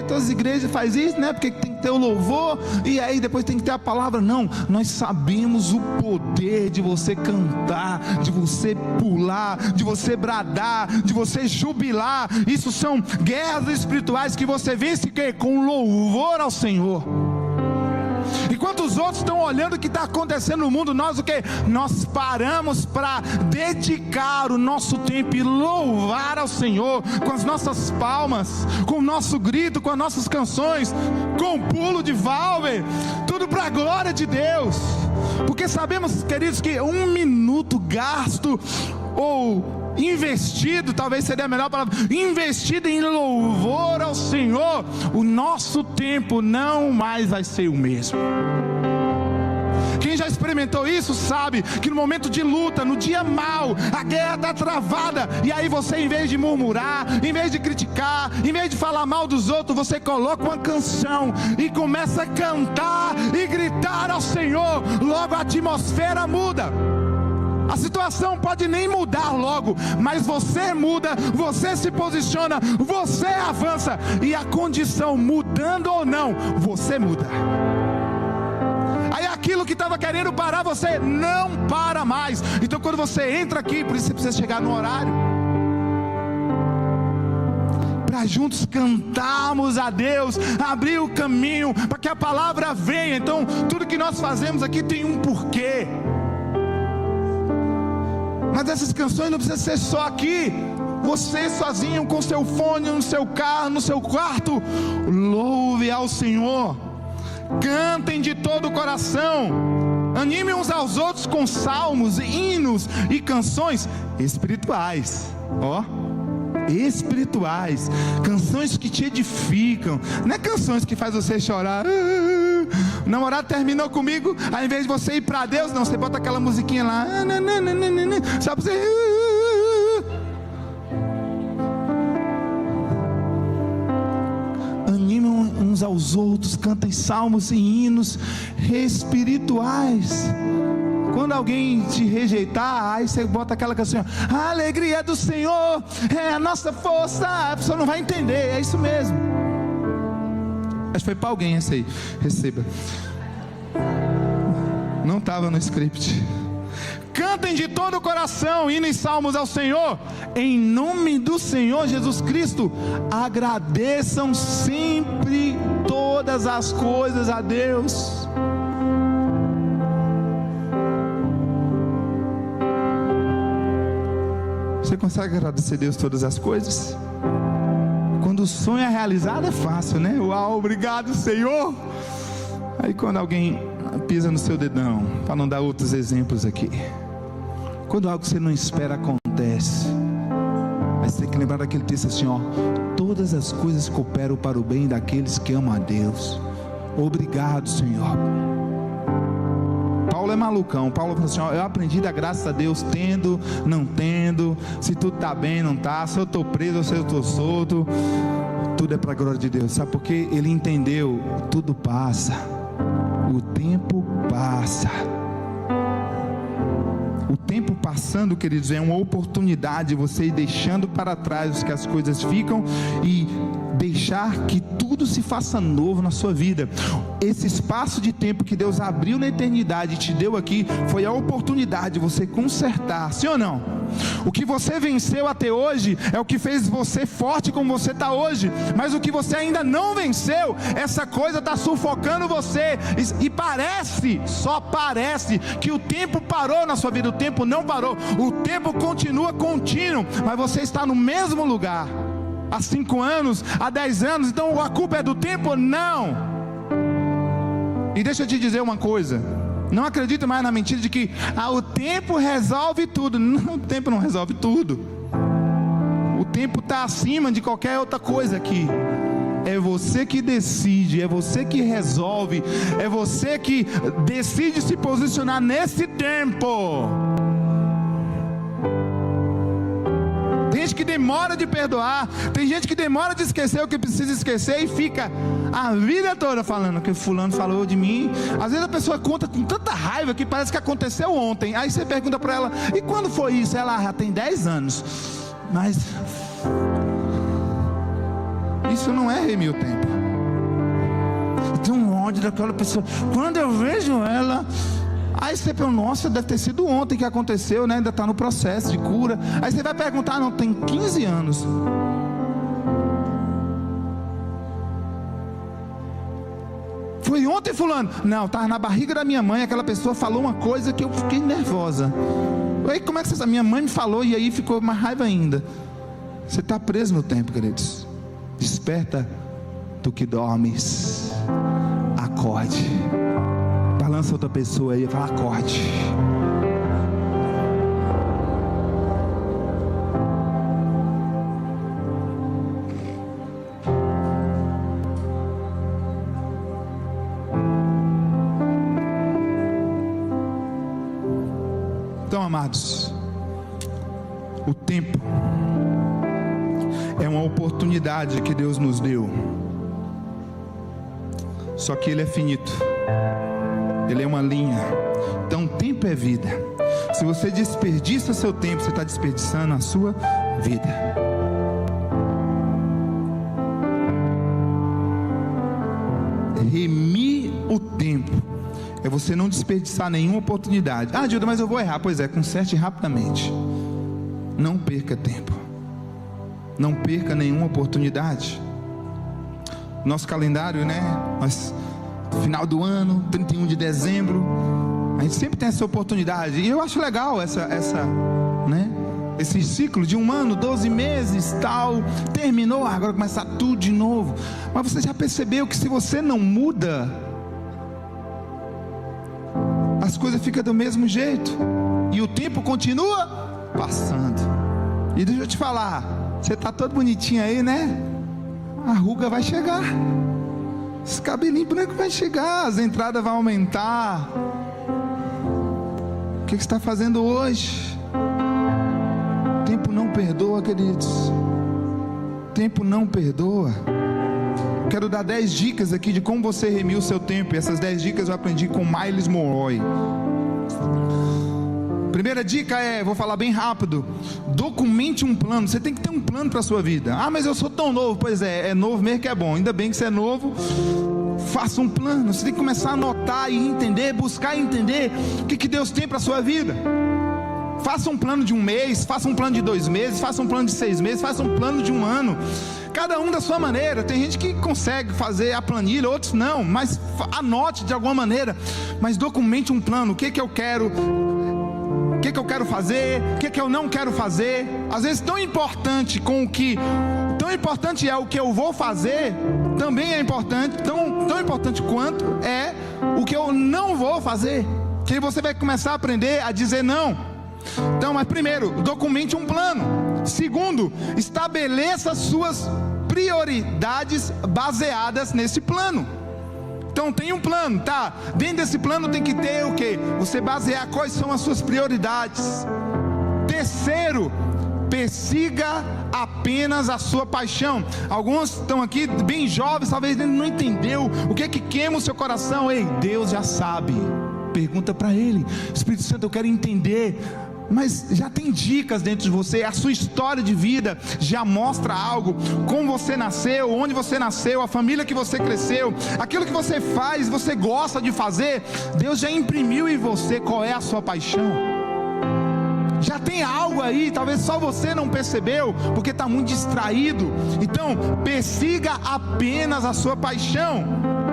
todas as igrejas fazem isso, não é porque tem que ter o louvor, e aí depois tem que ter a palavra. Não, nós sabemos o poder de você cantar, de você pular, de você bradar, de você jubilar. Isso são guerras espirituais que você vence com louvor ao Senhor. Enquanto os outros estão olhando o que está acontecendo no mundo, nós o que? Nós paramos para dedicar o nosso tempo e louvar ao Senhor com as nossas palmas, com o nosso grito, com as nossas canções, com o pulo de Valver, tudo para a glória de Deus. Porque sabemos, queridos, que 1 minuto gasto ou investido, talvez seria a melhor palavra, investido em louvor ao Senhor, o nosso tempo não mais vai ser o mesmo. Quem já experimentou isso sabe que no momento de luta, no dia mau, a guerra está travada, e aí você, em vez de murmurar, em vez de criticar, em vez de falar mal dos outros, você coloca uma canção e começa a cantar e gritar ao Senhor. Logo a atmosfera muda. A situação pode nem mudar logo, mas você muda, você se posiciona, você avança, e a condição mudando ou não, você muda. Aí aquilo que estava querendo parar você, não para mais. Então quando você entra aqui, por isso você precisa chegar no horário, para juntos cantarmos a Deus, abrir o caminho, para que a palavra venha. Então tudo que nós fazemos aqui tem um porquê. Mas essas canções não precisam ser só aqui. Você sozinho com seu fone, no seu carro, no seu quarto, louve ao Senhor. Cantem de todo o coração, animem uns aos outros com salmos, hinos e canções espirituais. Espirituais, canções que te edificam, não é canções que faz você chorar. O namorado terminou comigo, ao invés de você ir para Deus, não, você bota aquela musiquinha lá, só para você. Animem uns aos outros, cantem salmos e hinos espirituais. Quando alguém te rejeitar, aí você bota aquela canção: a alegria do Senhor é a nossa força. A pessoa não vai entender, é isso mesmo. Acho que foi para alguém essa aí, receba. Não estava no script. Cantem de todo o coração hinos e salmos ao Senhor, em nome do Senhor Jesus Cristo. Agradeçam sempre todas as coisas a Deus. Você consegue agradecer a Deus todas as coisas? Quando o sonho é realizado é fácil, né? Uau, obrigado, Senhor. Aí quando alguém pisa no seu dedão, para não dar outros exemplos aqui, quando algo que você não espera acontece, aí você tem que lembrar daquele texto assim, todas as coisas cooperam para o bem daqueles que amam a Deus. Obrigado, Senhor. Paulo é malucão. Paulo fala assim, eu aprendi da graça a Deus, tendo, não tendo, se tudo está bem, não está, se eu estou preso ou se eu estou solto, tudo é para a glória de Deus. Sabe por quê? Ele entendeu, tudo passa, o tempo passa. O tempo passando, queridos, é uma oportunidade de você ir deixando para trás os que as coisas ficam e deixar que tudo se faça novo na sua vida. Esse espaço de tempo que Deus abriu na eternidade e te deu aqui, foi a oportunidade de você consertar, sim ou não? O que você venceu até hoje é o que fez você forte como você está hoje, mas o que você ainda não venceu, essa coisa está sufocando você, e parece, só parece, que o tempo parou na sua vida. O tempo não parou, o tempo continua contínuo, mas você está no mesmo lugar, há 5 anos, há 10 anos, então a culpa é do tempo? Não. E deixa eu te dizer uma coisa, não acredito mais na mentira de que o tempo resolve tudo. Não, o tempo não resolve tudo. O tempo está acima de qualquer outra coisa aqui. É você que decide, é você que resolve, é você que decide se posicionar nesse tempo. Tem gente que demora de perdoar, tem gente que demora de esquecer o que precisa esquecer e fica a vida toda falando que fulano falou de mim. Às vezes a pessoa conta com tanta raiva que parece que aconteceu ontem. Aí você pergunta para ela, e quando foi isso? Ela já tem 10 anos. Mas isso não é remir o tempo. Eu tenho um ódio daquela pessoa. Quando eu vejo ela, aí você pensa, nossa, deve ter sido ontem que aconteceu, né? Ainda está no processo de cura. Aí você vai perguntar, não, tem 15 anos. Foi ontem, fulano? Não, estava na barriga da minha mãe, aquela pessoa falou uma coisa que eu fiquei nervosa. Aí como é que você sabe? Minha mãe me falou e aí ficou mais raiva ainda. Você está preso no tempo, queridos. Desperta do que dormes. Acorde. Balança outra pessoa aí e fala, acorde. Então, amados, o tempo é uma oportunidade que Deus nos deu. Só que ele é finito. Ele é uma linha. Então tempo é vida. Se você desperdiça seu tempo, você está desperdiçando a sua vida. Remir o tempo é você não desperdiçar nenhuma oportunidade. Gilda, mas eu vou errar. Pois é, conserte rapidamente. Não perca tempo. Não perca nenhuma oportunidade. Nosso calendário, né? Final do ano, 31 de dezembro, a gente sempre tem essa oportunidade, e eu acho legal né? Esse ciclo de 1 ano, 12 meses, tal, terminou, agora começa tudo de novo. Mas você já percebeu que se você não muda, as coisas ficam do mesmo jeito, e o tempo continua passando. E deixa eu te falar, você está todo bonitinho aí, né? A ruga vai chegar, esse cabelinho branco vai chegar, as entradas vão aumentar. O que você está fazendo hoje? O tempo não perdoa, queridos. O tempo não perdoa. Quero dar 10 dicas aqui de como você remir o seu tempo. E essas 10 dicas eu aprendi com Myles Monroe. Primeira dica vou falar bem rápido: documente um plano. Você tem que ter um plano para a sua vida. Ah, mas eu sou tão novo. Pois é novo mesmo que é bom. Ainda bem que você é novo. Faça um plano. Você tem que começar a anotar e entender, buscar entender o que Deus tem para a sua vida. Faça um plano de um mês, faça um plano de 2 meses, faça um plano de 6 meses, faça um plano de 1 ano. Cada um da sua maneira. Tem gente que consegue fazer a planilha, outros não. Mas anote de alguma maneira. Mas documente um plano. O que eu quero? O que eu quero fazer? O que eu não quero fazer? Às vezes tão importante é o que eu vou fazer, também é importante, tão importante quanto é o que eu não vou fazer. Que aí você vai começar a aprender a dizer não. Então, mas primeiro, documente um plano. Segundo, estabeleça suas prioridades baseadas nesse plano. Então tem um plano, tá? Dentro desse plano tem que ter o quê? Você basear quais são as suas prioridades. Terceiro, persiga apenas a sua paixão. Alguns estão aqui bem jovens, talvez não entendeu o que queima o seu coração. Ei, Deus já sabe. Pergunta para Ele. Espírito Santo, eu quero entender. Mas já tem dicas dentro de você. A sua história de vida já mostra algo. Como você nasceu, onde você nasceu, a família que você cresceu, aquilo que você faz, você gosta de fazer. Deus já imprimiu em você qual é a sua paixão. Já tem algo aí, talvez só você não percebeu, porque está muito distraído. Então, persiga apenas a sua paixão.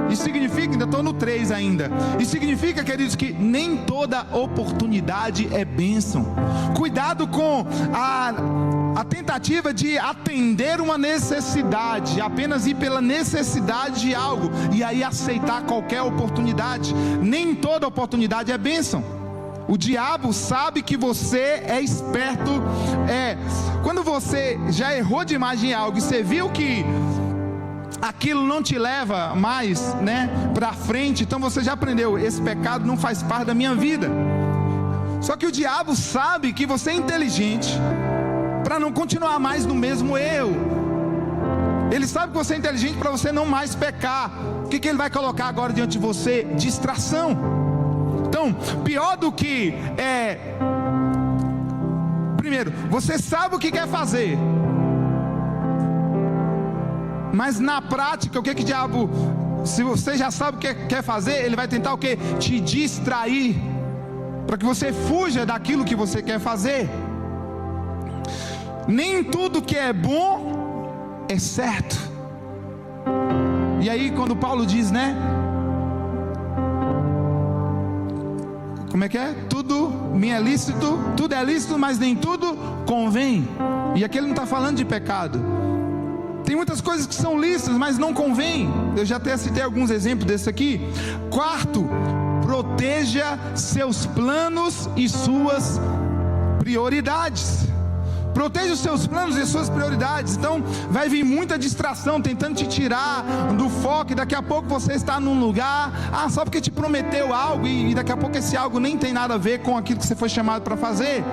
Isso significa, ainda estou no 3 ainda. Isso significa, queridos, que nem toda oportunidade é bênção. Cuidado com a tentativa de atender uma necessidade, apenas ir pela necessidade de algo, e aí aceitar qualquer oportunidade. Nem toda oportunidade é bênção. O diabo sabe que você é esperto. Quando você já errou demais em algo e você viu que aquilo não te leva mais, para frente, então você já aprendeu, esse pecado não faz parte da minha vida. Só que o diabo sabe que você é inteligente para não continuar mais no mesmo erro. Ele sabe que você é inteligente para você não mais pecar. O que ele vai colocar agora diante de você? Distração. Então, pior do que primeiro, você sabe o que quer fazer, mas na prática, o que o diabo, se você já sabe o que quer fazer, ele vai tentar o quê? Te distrair, para que você fuja daquilo que você quer fazer. Nem tudo que é bom é certo. E aí quando Paulo diz, como é que é? Tudo me é lícito, tudo é lícito, mas nem tudo convém. E aqui ele não está falando de pecado. Tem muitas coisas que são lícitas, mas não convém. Eu já até citei alguns exemplos desse aqui. Quarto, proteja seus planos e suas prioridades. Proteja os seus planos e suas prioridades. Então vai vir muita distração tentando te tirar do foco, e daqui a pouco você está num lugar, só porque te prometeu algo, e daqui a pouco esse algo nem tem nada a ver com aquilo que você foi chamado para fazer.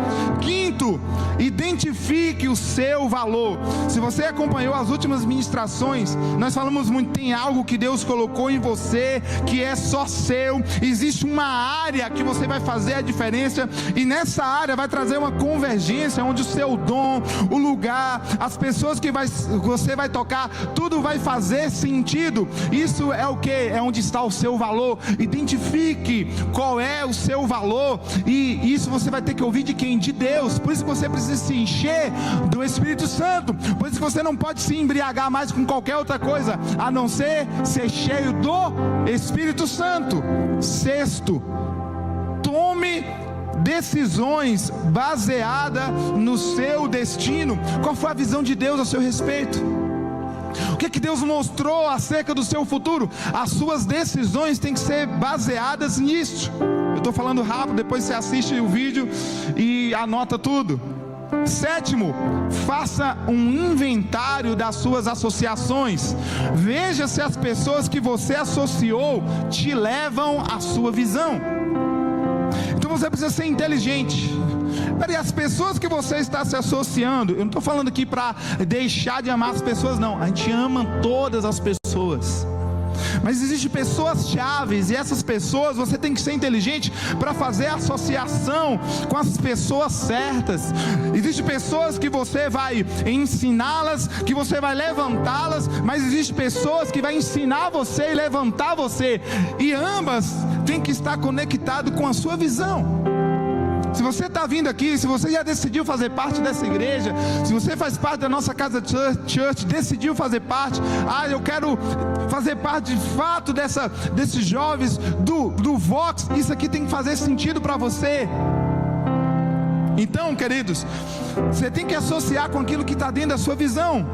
Quinto, identifique o seu valor. Se você acompanhou as últimas ministrações, nós falamos muito, tem algo que Deus colocou em você que é só seu. Existe uma área que você vai fazer a diferença, e nessa área vai trazer uma convergência, onde o seu dom, o lugar, as pessoas que você vai tocar, tudo vai fazer sentido. Isso é o que? É onde está o seu valor. Identifique qual é o seu valor, e isso você vai ter que ouvir de quem? De Deus. Por isso que você precisa se encher do Espírito Santo. Por isso que você não pode se embriagar mais com qualquer outra coisa, a não ser cheio do Espírito Santo. Sexto, tome decisões baseadas no seu destino. Qual foi a visão de Deus a seu respeito? O que Deus mostrou acerca do seu futuro? As suas decisões têm que ser baseadas nisso. Eu estou falando rápido, depois você assiste o vídeo e anota tudo. 7º, faça um inventário das suas associações. Veja se as pessoas que você associou te levam à sua visão. Então você precisa ser inteligente. Peraí, as pessoas que você está se associando, eu não estou falando aqui para deixar de amar as pessoas, não. A gente ama todas as pessoas, mas existem pessoas chaves, e essas pessoas você tem que ser inteligente para fazer associação com as pessoas certas. Existem pessoas que você vai ensiná-las, que você vai levantá-las, mas existem pessoas que vai ensinar você e levantar você, e ambas têm que estar conectadas com a sua visão. Se você está vindo aqui, se você já decidiu fazer parte dessa igreja, se você faz parte da nossa casa church, decidiu fazer parte, eu quero fazer parte de fato desses jovens do Vox, isso aqui tem que fazer sentido para você. Então, queridos, você tem que associar com aquilo que está dentro da sua visão.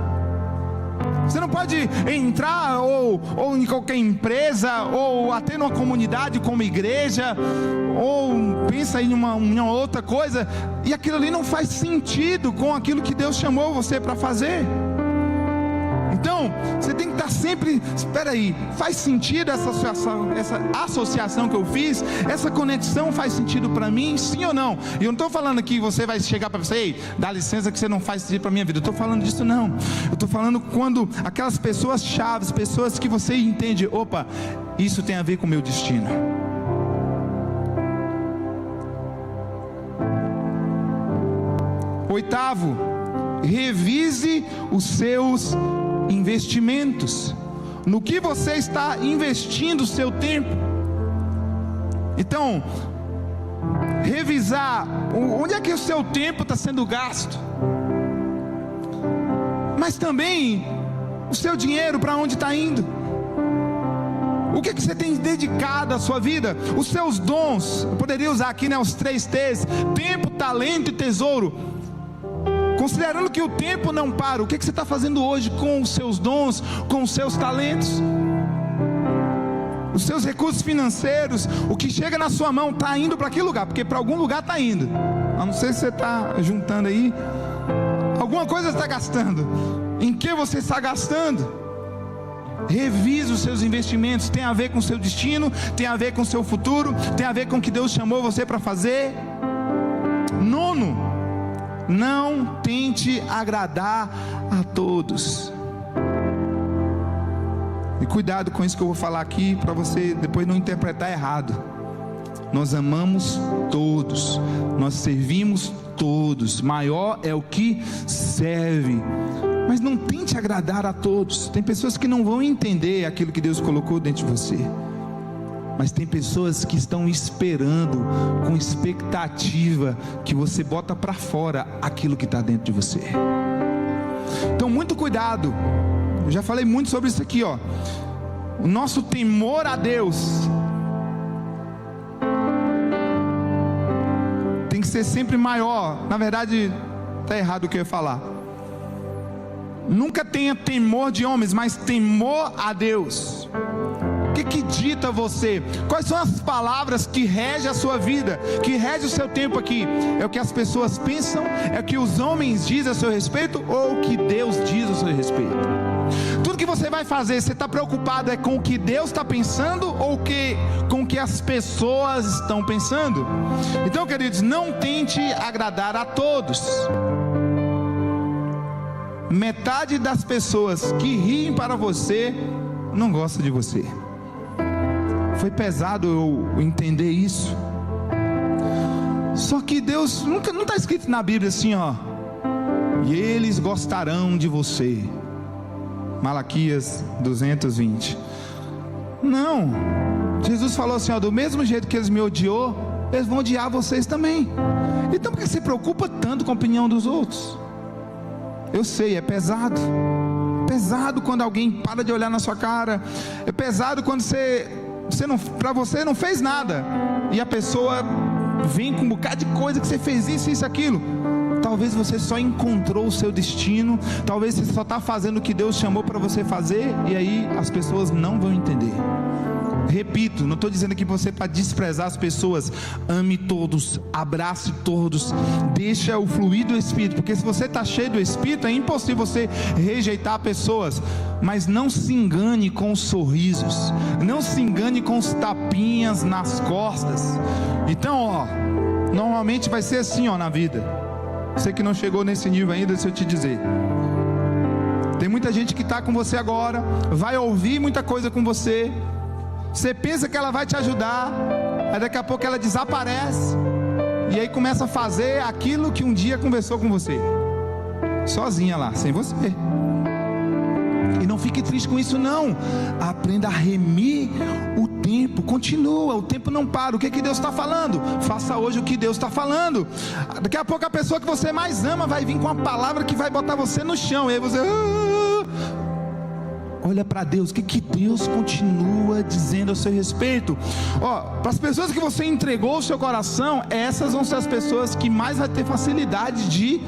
Você não pode entrar ou em qualquer empresa, ou até numa comunidade como igreja, ou pensa em uma outra coisa, e aquilo ali não faz sentido com aquilo que Deus chamou você para fazer. Então, você tem que estar sempre, espera aí, faz sentido essa associação que eu fiz? Essa conexão faz sentido para mim, sim ou não? E eu não estou falando que você vai chegar para você, ei, dá licença que você não faz sentido para a minha vida. Eu estou falando disso não. Eu estou falando quando aquelas pessoas chaves, pessoas que você entende, opa, isso tem a ver com o meu destino. Oitavo, revise os seus investimentos. No que você está investindo o seu tempo? Então, revisar onde é que o seu tempo está sendo gasto, mas também o seu dinheiro, para onde está indo. O que você tem dedicado à sua vida? Os seus dons, eu poderia usar aqui, os 3 T's: tempo, talento e tesouro. Considerando que o tempo não para, o que você está fazendo hoje com os seus dons, com os seus talentos? Os seus recursos financeiros, o que chega na sua mão está indo para que lugar? Porque para algum lugar está indo. A não ser se você está juntando aí, alguma coisa está gastando. Em que você está gastando? Revise os seus investimentos. Tem a ver com o seu destino, tem a ver com o seu futuro, tem a ver com o que Deus chamou você para fazer. 9, não tente agradar a todos. E cuidado com isso que eu vou falar aqui, para você depois não interpretar errado. Nós amamos todos, nós servimos todos, maior é o que serve. Mas não tente agradar a todos. Tem pessoas que não vão entender aquilo que Deus colocou dentro de você, mas tem pessoas que estão esperando, com expectativa, que você bota para fora aquilo que está dentro de você. Então muito cuidado. Eu já falei muito sobre isso aqui, ó. O nosso temor a Deus tem que ser sempre maior. Na verdade, está errado o que eu ia falar. Nunca tenha temor de homens, mas temor a Deus. O que dita você? Quais são as palavras que regem a sua vida, que regem o seu tempo aqui? É o que as pessoas pensam? É o que os homens dizem a seu respeito? Ou o que Deus diz a seu respeito? Tudo que você vai fazer, você está preocupado com o que Deus está pensando, ou com o que as pessoas estão pensando? Então, queridos, não tente agradar a todos. Metade das pessoas que riem para você não gosta de você. Foi pesado eu entender isso. Só que Deus não está escrito na Bíblia assim, ó, e eles gostarão de você. Malaquias 220. Não. Jesus falou assim, ó, do mesmo jeito que eles me odiou, eles vão odiar vocês também. Então por que você se preocupa tanto com a opinião dos outros? Eu sei, é pesado. É pesado quando alguém para de olhar na sua cara. É pesado quando para você não fez nada, e a pessoa vem com um bocado de coisa que você fez isso, aquilo. Talvez você só encontrou o seu destino, talvez você só está fazendo o que Deus chamou para você fazer, e aí as pessoas não vão entender. Repito, não estou dizendo aqui para você para desprezar as pessoas. Ame todos, abrace todos, deixa o fluir do Espírito, porque se você está cheio do Espírito, é impossível você rejeitar pessoas. Mas não se engane com os sorrisos, não se engane com os tapinhas nas costas. Então, normalmente vai ser assim, na vida. Você que não chegou nesse nível ainda, deixa eu te dizer. Tem muita gente que está com você agora, vai ouvir muita coisa com você. Você pensa que ela vai te ajudar, aí daqui a pouco ela desaparece, e aí começa a fazer aquilo que um dia conversou com você, sozinha lá, sem você. E não fique triste com isso não. Aprenda a remir o tempo. Continua, o tempo não para. O que Deus está falando? Faça hoje o que Deus está falando. Daqui a pouco a pessoa que você mais ama vai vir com uma palavra que vai botar você no chão, e aí você... olha para Deus, o que Deus continua dizendo a seu respeito. Para as pessoas que você entregou o seu coração, essas vão ser as pessoas que mais vai ter facilidade de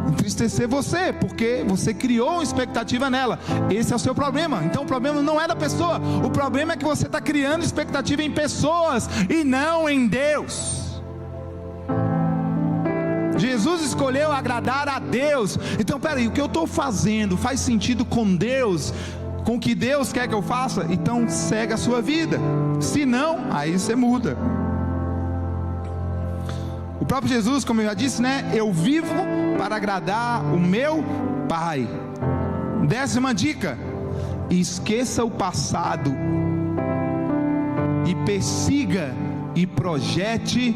entristecer você, porque você criou uma expectativa nela. Esse é o seu problema. Então o problema não é da pessoa, o problema é que você está criando expectativa em pessoas e não em Deus. Jesus escolheu agradar a Deus. Então peraí, o que eu estou fazendo faz sentido com Deus, com o que Deus quer que eu faça? Então segue a sua vida. Se não, aí você muda. O próprio Jesus, como eu já disse, eu vivo para agradar o meu Pai. 10ª dica: esqueça o passado e persiga e projete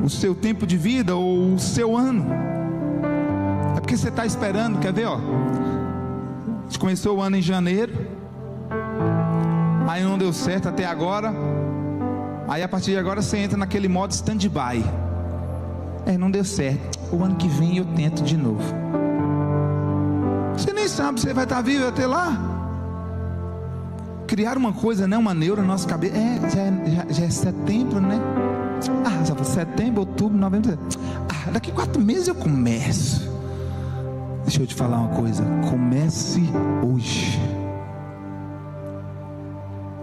o seu tempo de vida ou o seu ano. É porque você está esperando, quer ver? A gente começou o ano em janeiro, aí não deu certo até agora, aí a partir de agora você entra naquele modo stand-by. Não deu certo, o ano que vem eu tento de novo. Você nem sabe se você vai estar vivo até lá. Criar uma coisa, uma neura na nossa cabeça. Já é setembro, setembro, outubro, novembro. Daqui 4 meses eu começo. Deixa eu te falar uma coisa: comece hoje.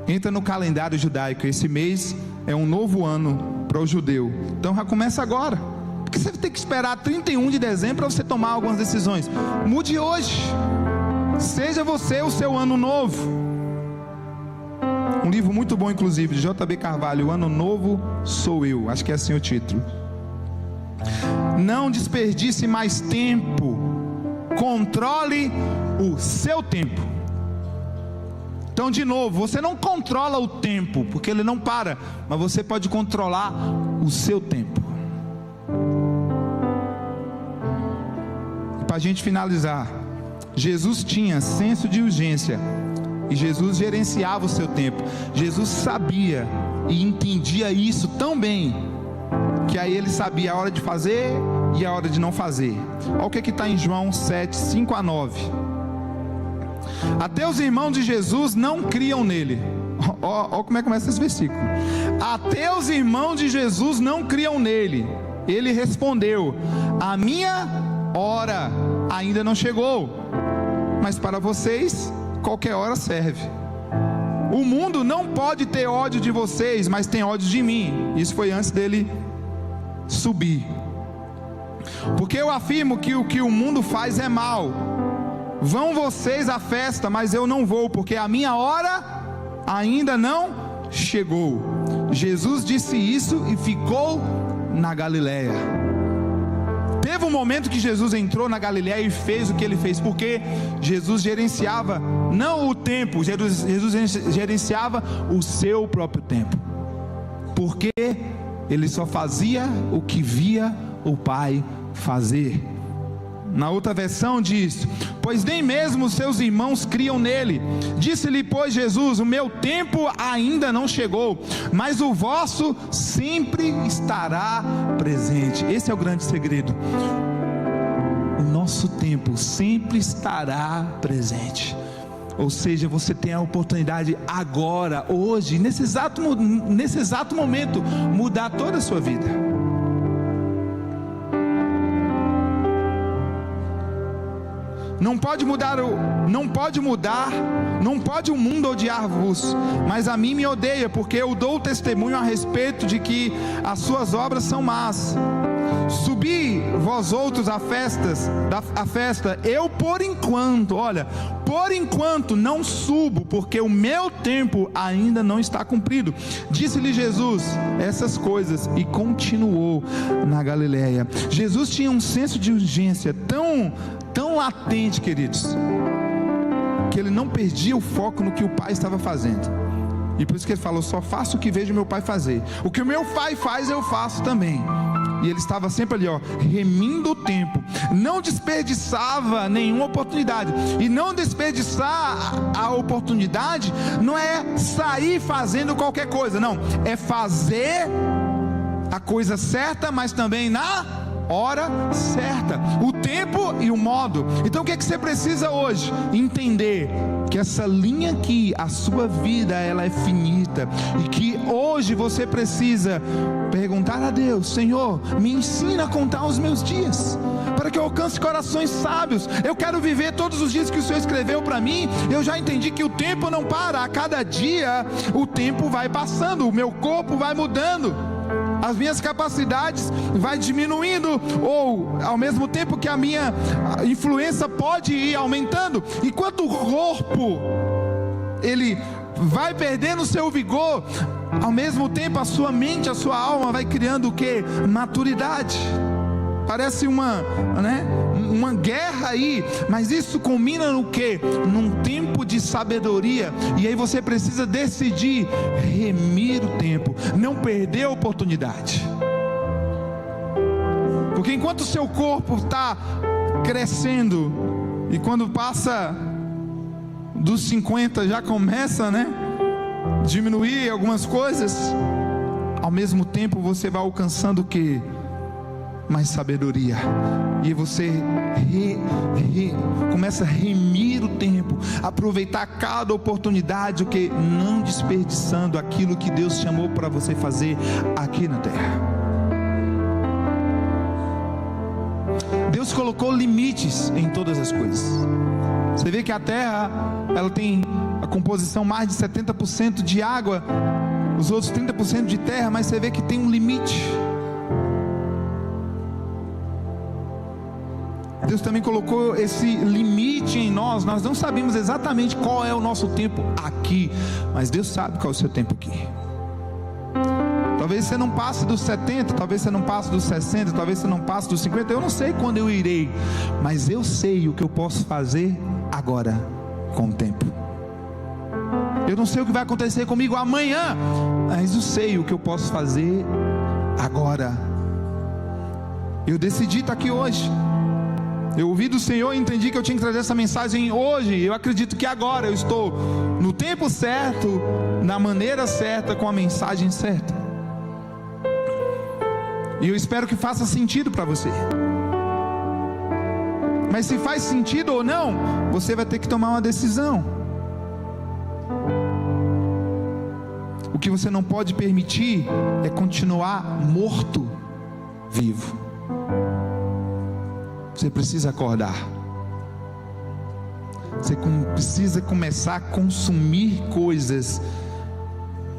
Entra no calendário judaico. Esse mês é um novo ano para o judeu. Então já começa agora. Porque você tem que esperar 31 de dezembro para você tomar algumas decisões. Mude hoje. Seja você o seu ano novo. Um livro muito bom, inclusive, de J.B. Carvalho, O Ano Novo Sou Eu. Acho que é assim o título. Não desperdice mais tempo. Controle o seu tempo. Então, de novo, você não controla o tempo, porque ele não para, mas você pode controlar o seu tempo. E para a gente finalizar, Jesus tinha senso de urgência. E Jesus gerenciava o seu tempo. Jesus sabia e entendia isso tão bem, que aí ele sabia a hora de fazer e a hora de não fazer. Olha o que está em João 7, 5-9. Até os irmãos de Jesus não criam nele. Olha como é que começa esse versículo. Até os irmãos de Jesus não criam nele. Ele respondeu: a minha hora ainda não chegou, mas para vocês qualquer hora serve. O mundo não pode ter ódio de vocês, mas tem ódio de mim. Isso foi antes dele subir. Porque eu afirmo que o que o mundo faz é mal. Vão vocês à festa, mas eu não vou, porque a minha hora ainda não chegou. Jesus disse isso e ficou na Galileia. Teve um momento que Jesus entrou na Galileia e fez o que ele fez, porque Jesus gerenciava não o tempo, Jesus gerenciava o seu próprio tempo, porque ele só fazia o que via o Pai fazer. Na outra versão diz: pois nem mesmo os seus irmãos criam nele. Disse-lhe, pois, Jesus: o meu tempo ainda não chegou, mas o vosso sempre estará presente. Esse é o grande segredo. O nosso tempo sempre estará presente. Ou seja, você tem a oportunidade agora, hoje, nesse exato momento, mudar toda a sua vida. Não pode o mundo odiar-vos, mas a mim me odeia, porque eu dou testemunho a respeito de que as suas obras são más. Subi vós outros à festa, eu por enquanto não subo, porque o meu tempo ainda não está cumprido. Disse-lhe Jesus essas coisas e continuou na Galileia. Jesus tinha um senso de urgência tão latente, queridos, que ele não perdia o foco no que o Pai estava fazendo. E por isso que ele falou: só faço o que vejo meu Pai fazer. O que o meu Pai faz, eu faço também. E ele estava sempre ali, remindo o tempo. Não desperdiçava nenhuma oportunidade. E não desperdiçar a oportunidade não é sair fazendo qualquer coisa, não. É fazer a coisa certa, mas também na hora certa, o tempo e o modo. Então o que é que você precisa hoje? Entender que essa linha aqui, a sua vida, ela é finita, e que hoje você precisa perguntar a Deus: Senhor, me ensina a contar os meus dias, para que eu alcance corações sábios. Eu quero viver todos os dias que o Senhor escreveu para mim. Eu já entendi que o tempo não para, a cada dia o tempo vai passando, o meu corpo vai mudando, as minhas capacidades vai diminuindo, ou ao mesmo tempo que a minha influência pode ir aumentando. Enquanto o corpo ele vai perdendo o seu vigor, ao mesmo tempo a sua mente, a sua alma vai criando o que? Maturidade. Parece uma guerra aí, mas isso culmina no que? Num tempo de sabedoria. E aí você precisa decidir remir o tempo, não perder a oportunidade. Porque enquanto o seu corpo está crescendo, e quando passa dos 50 já começa, diminuir algumas coisas, ao mesmo tempo você vai alcançando o que? Mais sabedoria. E você começa a remir o tempo, aproveitar cada oportunidade, o que? Não desperdiçando aquilo que Deus chamou para você fazer aqui na terra. Deus colocou limites em todas as coisas. Você vê que a terra, ela tem a composição mais de 70% de água, os outros 30% de terra, mas você vê que tem um limite. Deus também colocou esse limite em nós. Nós não sabemos exatamente qual é o nosso tempo aqui, mas Deus sabe qual é o seu tempo aqui. Talvez você não passe dos 70, talvez você não passe dos 60, talvez você não passe dos 50. Eu não sei quando eu irei, mas eu sei o que eu posso fazer agora com o tempo. Eu não sei o que vai acontecer comigo amanhã, mas eu sei o que eu posso fazer agora. Eu decidi estar aqui hoje. Eu ouvi do Senhor e entendi que eu tinha que trazer essa mensagem hoje. Eu acredito que agora eu estou no tempo certo, na maneira certa, com a mensagem certa. E eu espero que faça sentido para você. Mas se faz sentido ou não, você vai ter que tomar uma decisão. O que você não pode permitir é continuar morto vivo. Você precisa acordar. Você precisa começar a consumir coisas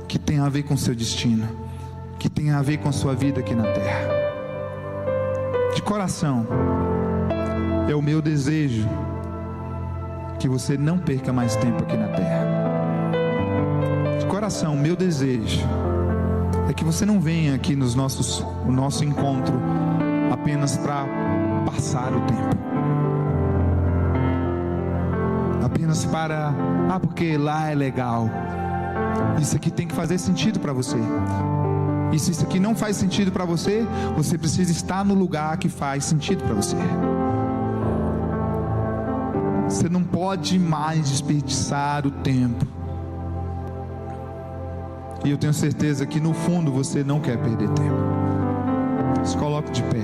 que tem a ver com o seu destino, que tem a ver com a sua vida aqui na terra. De coração, é o meu desejo que você não perca mais tempo aqui na terra. De coração, o meu desejo é que você não venha aqui no nosso encontro apenas para passar o tempo, apenas para, porque lá é legal. Isso aqui tem que fazer sentido para você. E se isso aqui não faz sentido para você, você precisa estar no lugar que faz sentido para você. Você não pode mais desperdiçar o tempo. E eu tenho certeza que no fundo você não quer perder tempo. Se coloque de pé.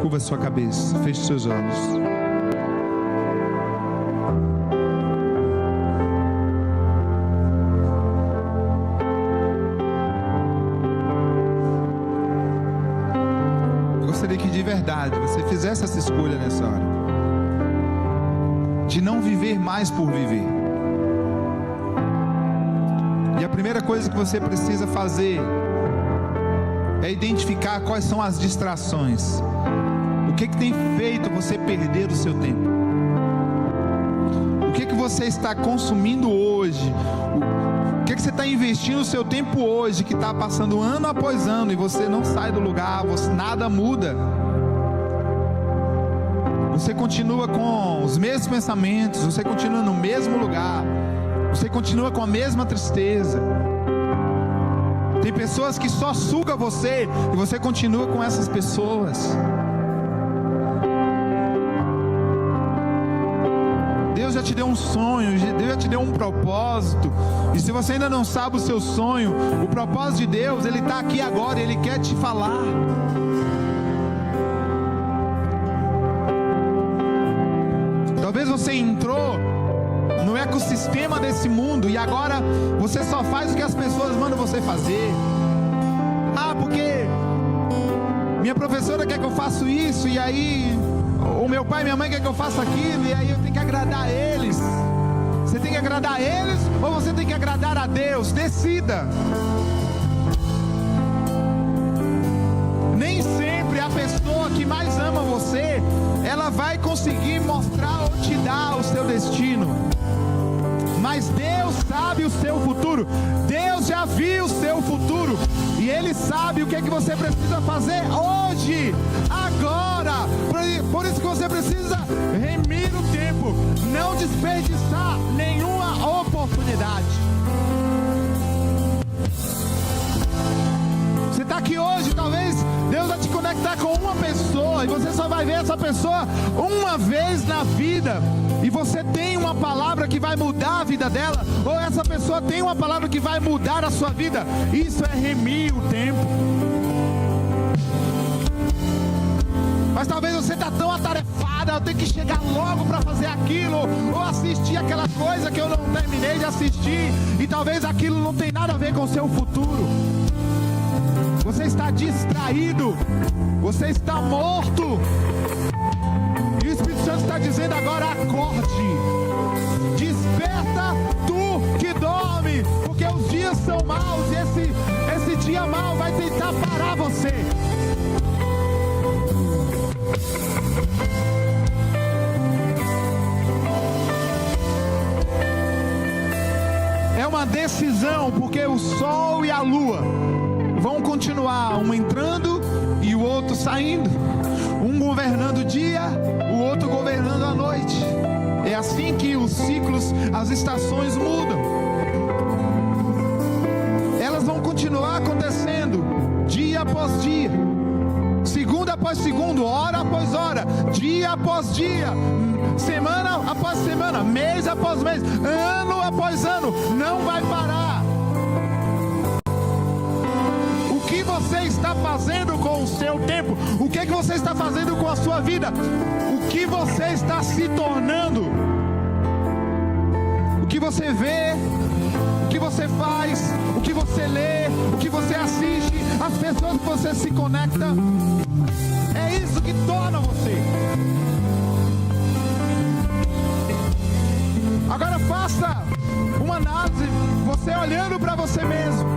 Curva a sua cabeça, feche seus olhos. Eu gostaria que que de verdade você fizesse essa escolha nessa hora, de não viver mais por viver. E a primeira coisa que você precisa fazer é identificar quais são as distrações. O que tem feito você perder o seu tempo? O que você está consumindo hoje? O que você está investindo o seu tempo hoje, que está passando ano após ano e você não sai do lugar, nada muda? Você continua com os mesmos pensamentos, você continua no mesmo lugar, você continua com a mesma tristeza. Tem pessoas que só sugam você e você continua com essas pessoas. Deus já te deu um sonho, Deus já te deu um propósito. E se você ainda não sabe o seu sonho, o propósito de Deus, Ele está aqui agora, Ele quer te falar. Talvez você entrou no ecossistema desse mundo e agora você só faz o que as pessoas mandam você fazer. Porque minha professora quer que eu faça isso, e aí o meu pai e minha mãe quer que eu faça aquilo, e aí eu tenho que agradar eles. Você tem que agradar eles ou você tem que agradar a Deus? Decida. Nem sempre a pessoa que mais ama você, ela vai conseguir mostrar ou te dar o seu destino. Mas Deus sabe o seu futuro. Deus já viu o seu futuro. E Ele sabe o que é que você precisa fazer hoje, agora. Por isso que você precisa remir o tempo, não desperdiçar nenhuma oportunidade. Você está aqui hoje, talvez Deus vai te conectar com uma pessoa, e você só vai ver essa pessoa uma vez na vida. E você tem uma palavra que vai mudar a vida dela, ou essa pessoa tem uma palavra que vai mudar a sua vida. Isso é remir o tempo. Mas talvez você está tão atarefada, eu tenho que chegar logo para fazer aquilo, ou assistir aquela coisa que eu não terminei de assistir, e talvez aquilo não tem nada a ver com o seu futuro. Você está distraído, você está morto. E o Espírito Santo está dizendo agora: acorde, desperta tu que dorme, porque os dias são maus, e esse dia mau vai tentar parar você. É uma decisão, porque o sol e a lua vão continuar, um entrando e o outro saindo, um governando o dia, o outro governando a noite. É assim que os ciclos, as estações mudam. Elas vão continuar acontecendo dia após dia, segundo após segundo, hora após hora, dia após dia, semana após semana, mês após mês, ano após ano. Não vai parar. O que você está fazendo com o seu tempo? O que você está fazendo com a sua vida? O que você está se tornando? O que você vê, o que você faz, o que você lê, o que você assiste, as pessoas que você se conecta, é isso que torna você. Agora faça uma análise, você olhando para você mesmo.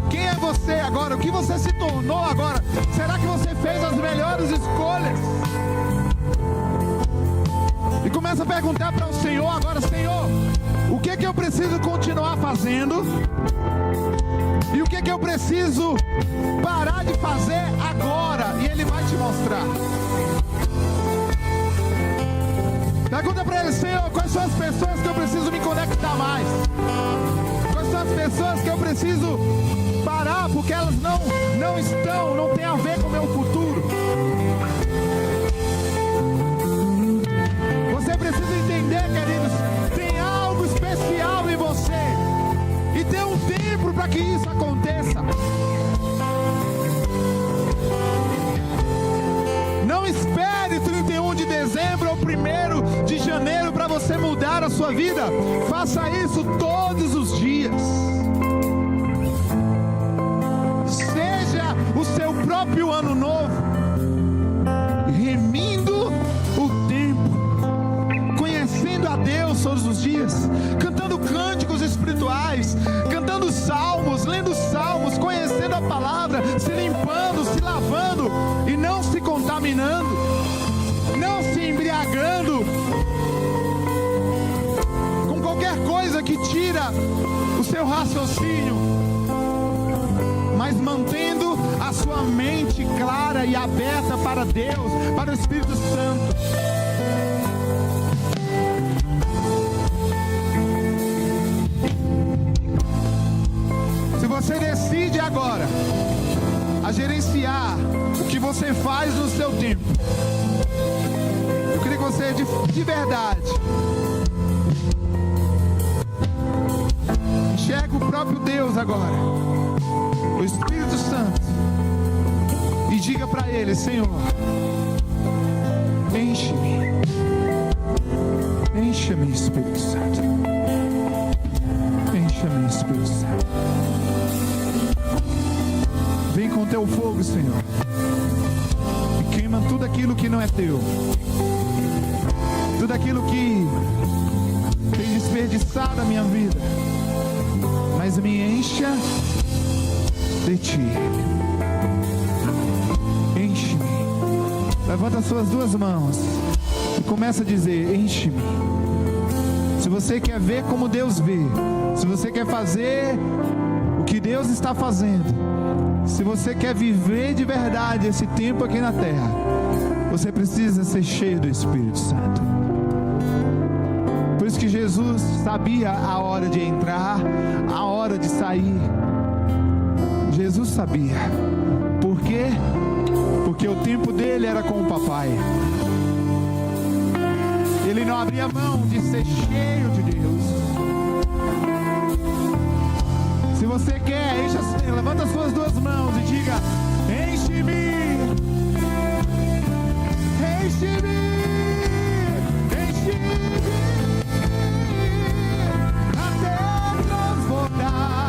Quem é você agora? O que você se tornou agora? Será que você fez as melhores escolhas? E começa a perguntar para o Senhor agora: Senhor, o que é que eu preciso continuar fazendo? E o que é que eu preciso parar de fazer agora? E Ele vai te mostrar. Pergunta para Ele: Senhor, quais são as pessoas que eu preciso me conectar mais? Quais são as pessoas que eu preciso parar, porque elas não tem a ver com o meu futuro? Você precisa entender, queridos, tem algo especial em você, e tem um tempo para que isso aconteça. Não espere 31 de dezembro ou 1º de janeiro para você mudar a sua vida. Faça isso todos os dias. Seja o seu próprio próprio ano novo, remindo o tempo, conhecendo a Deus todos os dias, cantando cânticos espirituais, cantando salmos, lendo salmos, conhecendo a palavra, se limpando, se lavando e não se contaminando, não se embriagando com qualquer coisa que tira o seu raciocínio, mas mantendo a sua mente clara e aberta para Deus, para o Espírito Santo. Se você decide agora a gerenciar o que você faz no seu tempo, eu queria que você de verdade enxergue o próprio Deus agora, o Espírito Santo, e diga para Ele: Senhor, enche-me, enche-me, Espírito Santo, enche-me, Espírito Santo. Vem com teu fogo, Senhor, e queima tudo aquilo que não é teu, tudo aquilo que tem desperdiçado a minha vida, mas me encha de ti. Enche-me. Levanta as suas duas mãos e começa a dizer: enche-me. Se você quer ver como Deus vê, se você quer fazer o que Deus está fazendo, se você quer viver de verdade esse tempo aqui na terra, você precisa ser cheio do Espírito Santo. Por isso que Jesus sabia a hora de entrar, a hora de sair. Jesus sabia. Por quê? Porque o tempo dele era com o papai. Ele não abria mão de ser cheio de Deus. Se você quer, levanta as suas duas mãos e diga: enche-me, enche-me, enche-me, até transbordar.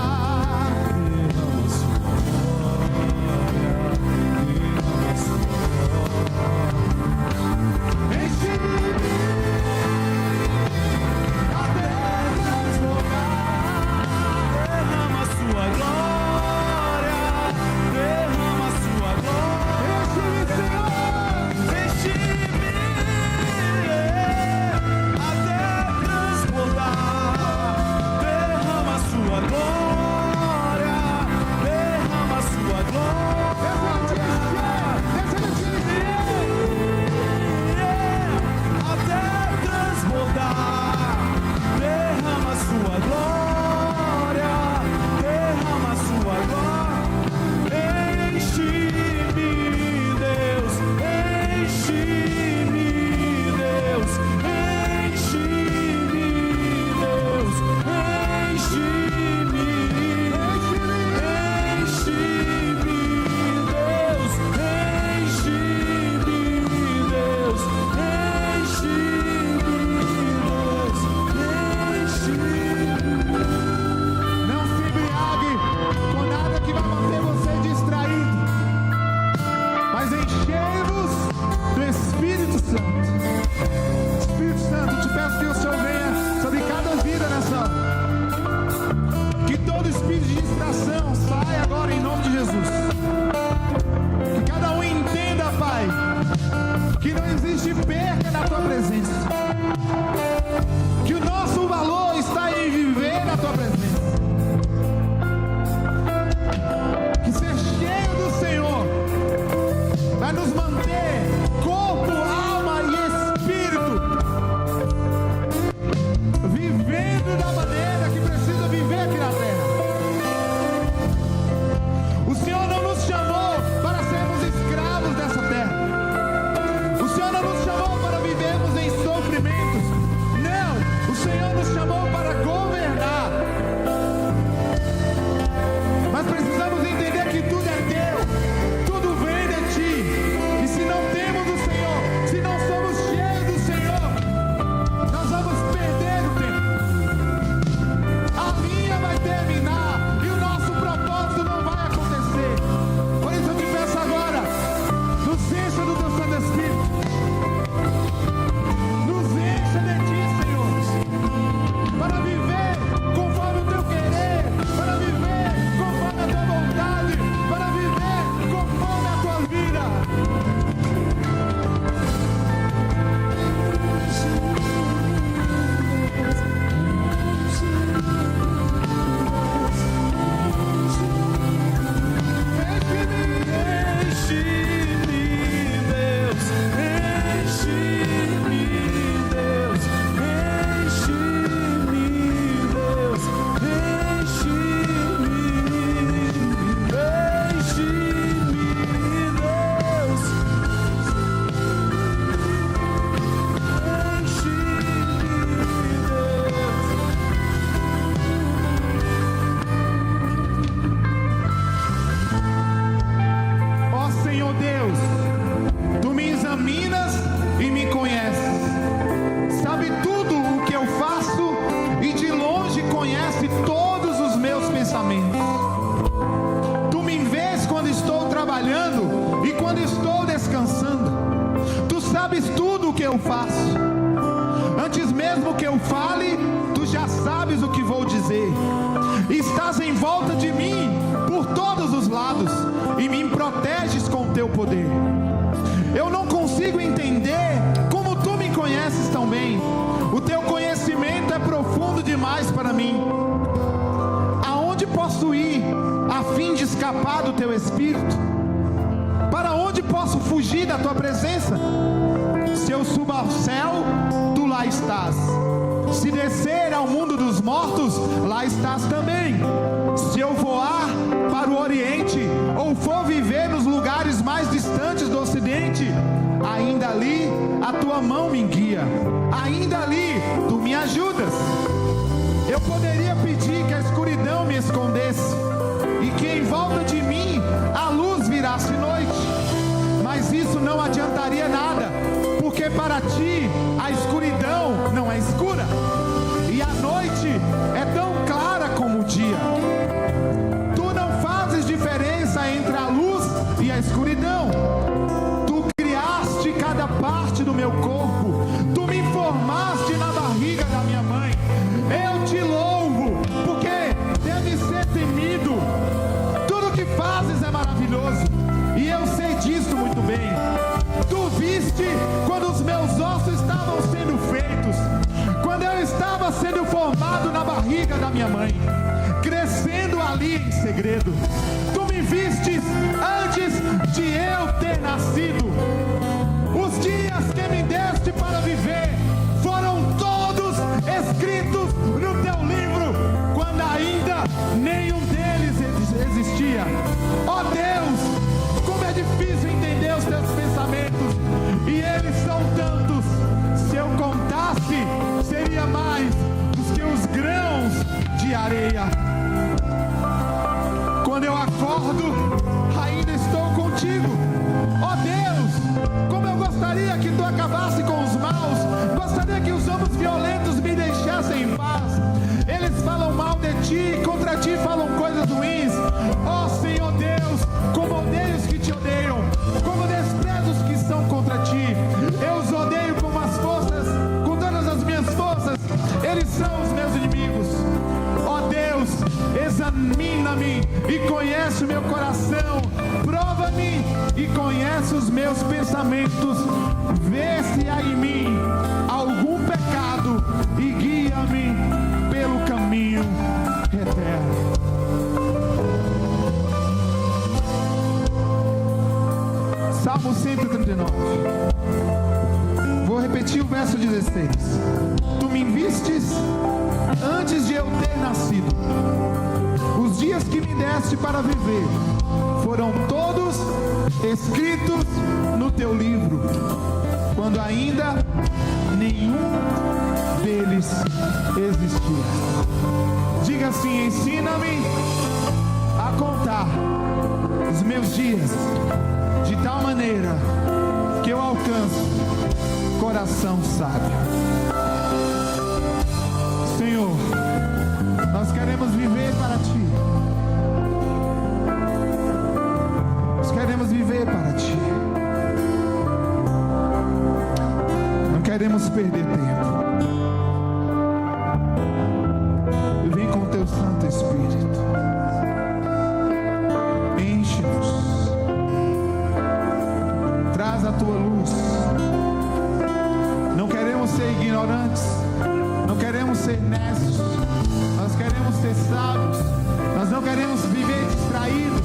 sabes tudo o que eu faço. Antes mesmo que eu fale, tu já sabes o que vou dizer. Estás em volta de mim por todos os lados e me proteges com o teu poder. Eu não consigo entender como tu me conheces tão bem. O teu conhecimento é profundo demais para mim. Aonde posso ir a fim de escapar do teu espírito? Para onde posso fugir da tua presença? Se eu subo ao céu, tu lá estás. Se descer ao mundo dos mortos, lá estás também. Se eu voar para o oriente, ou for viver nos lugares mais distantes do ocidente, ainda ali a tua mão me guia, ainda ali tu me ajudas. Eu poderia pedir que a escuridão me escondesse, e que em volta de mim a luz virasse noite, mas isso não adiantaria nada, porque para ti a escuridão não é escura, e a noite é tão clara como o dia. Tu não fazes diferença entre a luz e a escuridão. Tu criaste cada parte do meu corpo, tu me formaste na barriga da minha mãe. Eu te louvo, porque deve ser temido. Tudo que fazes é maravilhoso, e eu sei disso muito bem. Tu viste quando os meus ossos estavam sendo feitos, quando eu estava sendo formado na barriga da minha mãe, crescendo ali em segredo. Tu me vistes antes de eu ter nascido. Os dias que me deste para viver foram todos escritos no teu livro, quando ainda nenhum deles existia. Ó Deus, como é difícil entender os teus pensamentos, e eles são tantos. Se eu contasse, seria mais do que os grãos de areia. Quando eu acordo, ainda estou contigo. Ó Deus, como eu gostaria que tu acabasse com os maus. Gostaria que os homens violentos me deixassem em paz. Eles falam mal de ti, contra ti falam coisas ruins. Ó Senhor Deus, como odeio os que te odeiam, como desprezo os que são contra ti. Eu os odeio com as forças, com todas as minhas forças. Eles são os meus inimigos. Ó Deus, examina-me e conhece o meu coração. Prova-me e conhece os meus pensamentos. Vê se há em mim algum pecado e guia-me pelo caminho eterno. Salmo 139. Vou repetir o verso 16. Tu me vistes antes de eu ter nascido. Os dias que me deste para viver foram todos escritos no teu livro, quando ainda nenhum deles existia. Diga assim: ensina-me a contar os meus dias de tal maneira que eu alcance coração sábio. Senhor, nós queremos viver para ti. Nós queremos viver para ti. Não queremos perder tempo. E vem com o teu Santo Espírito. Enche-nos. Traz a tua luz. Não queremos ser ignorantes. Não queremos ser nestos. Nós queremos ser sábios. Nós não queremos viver distraídos.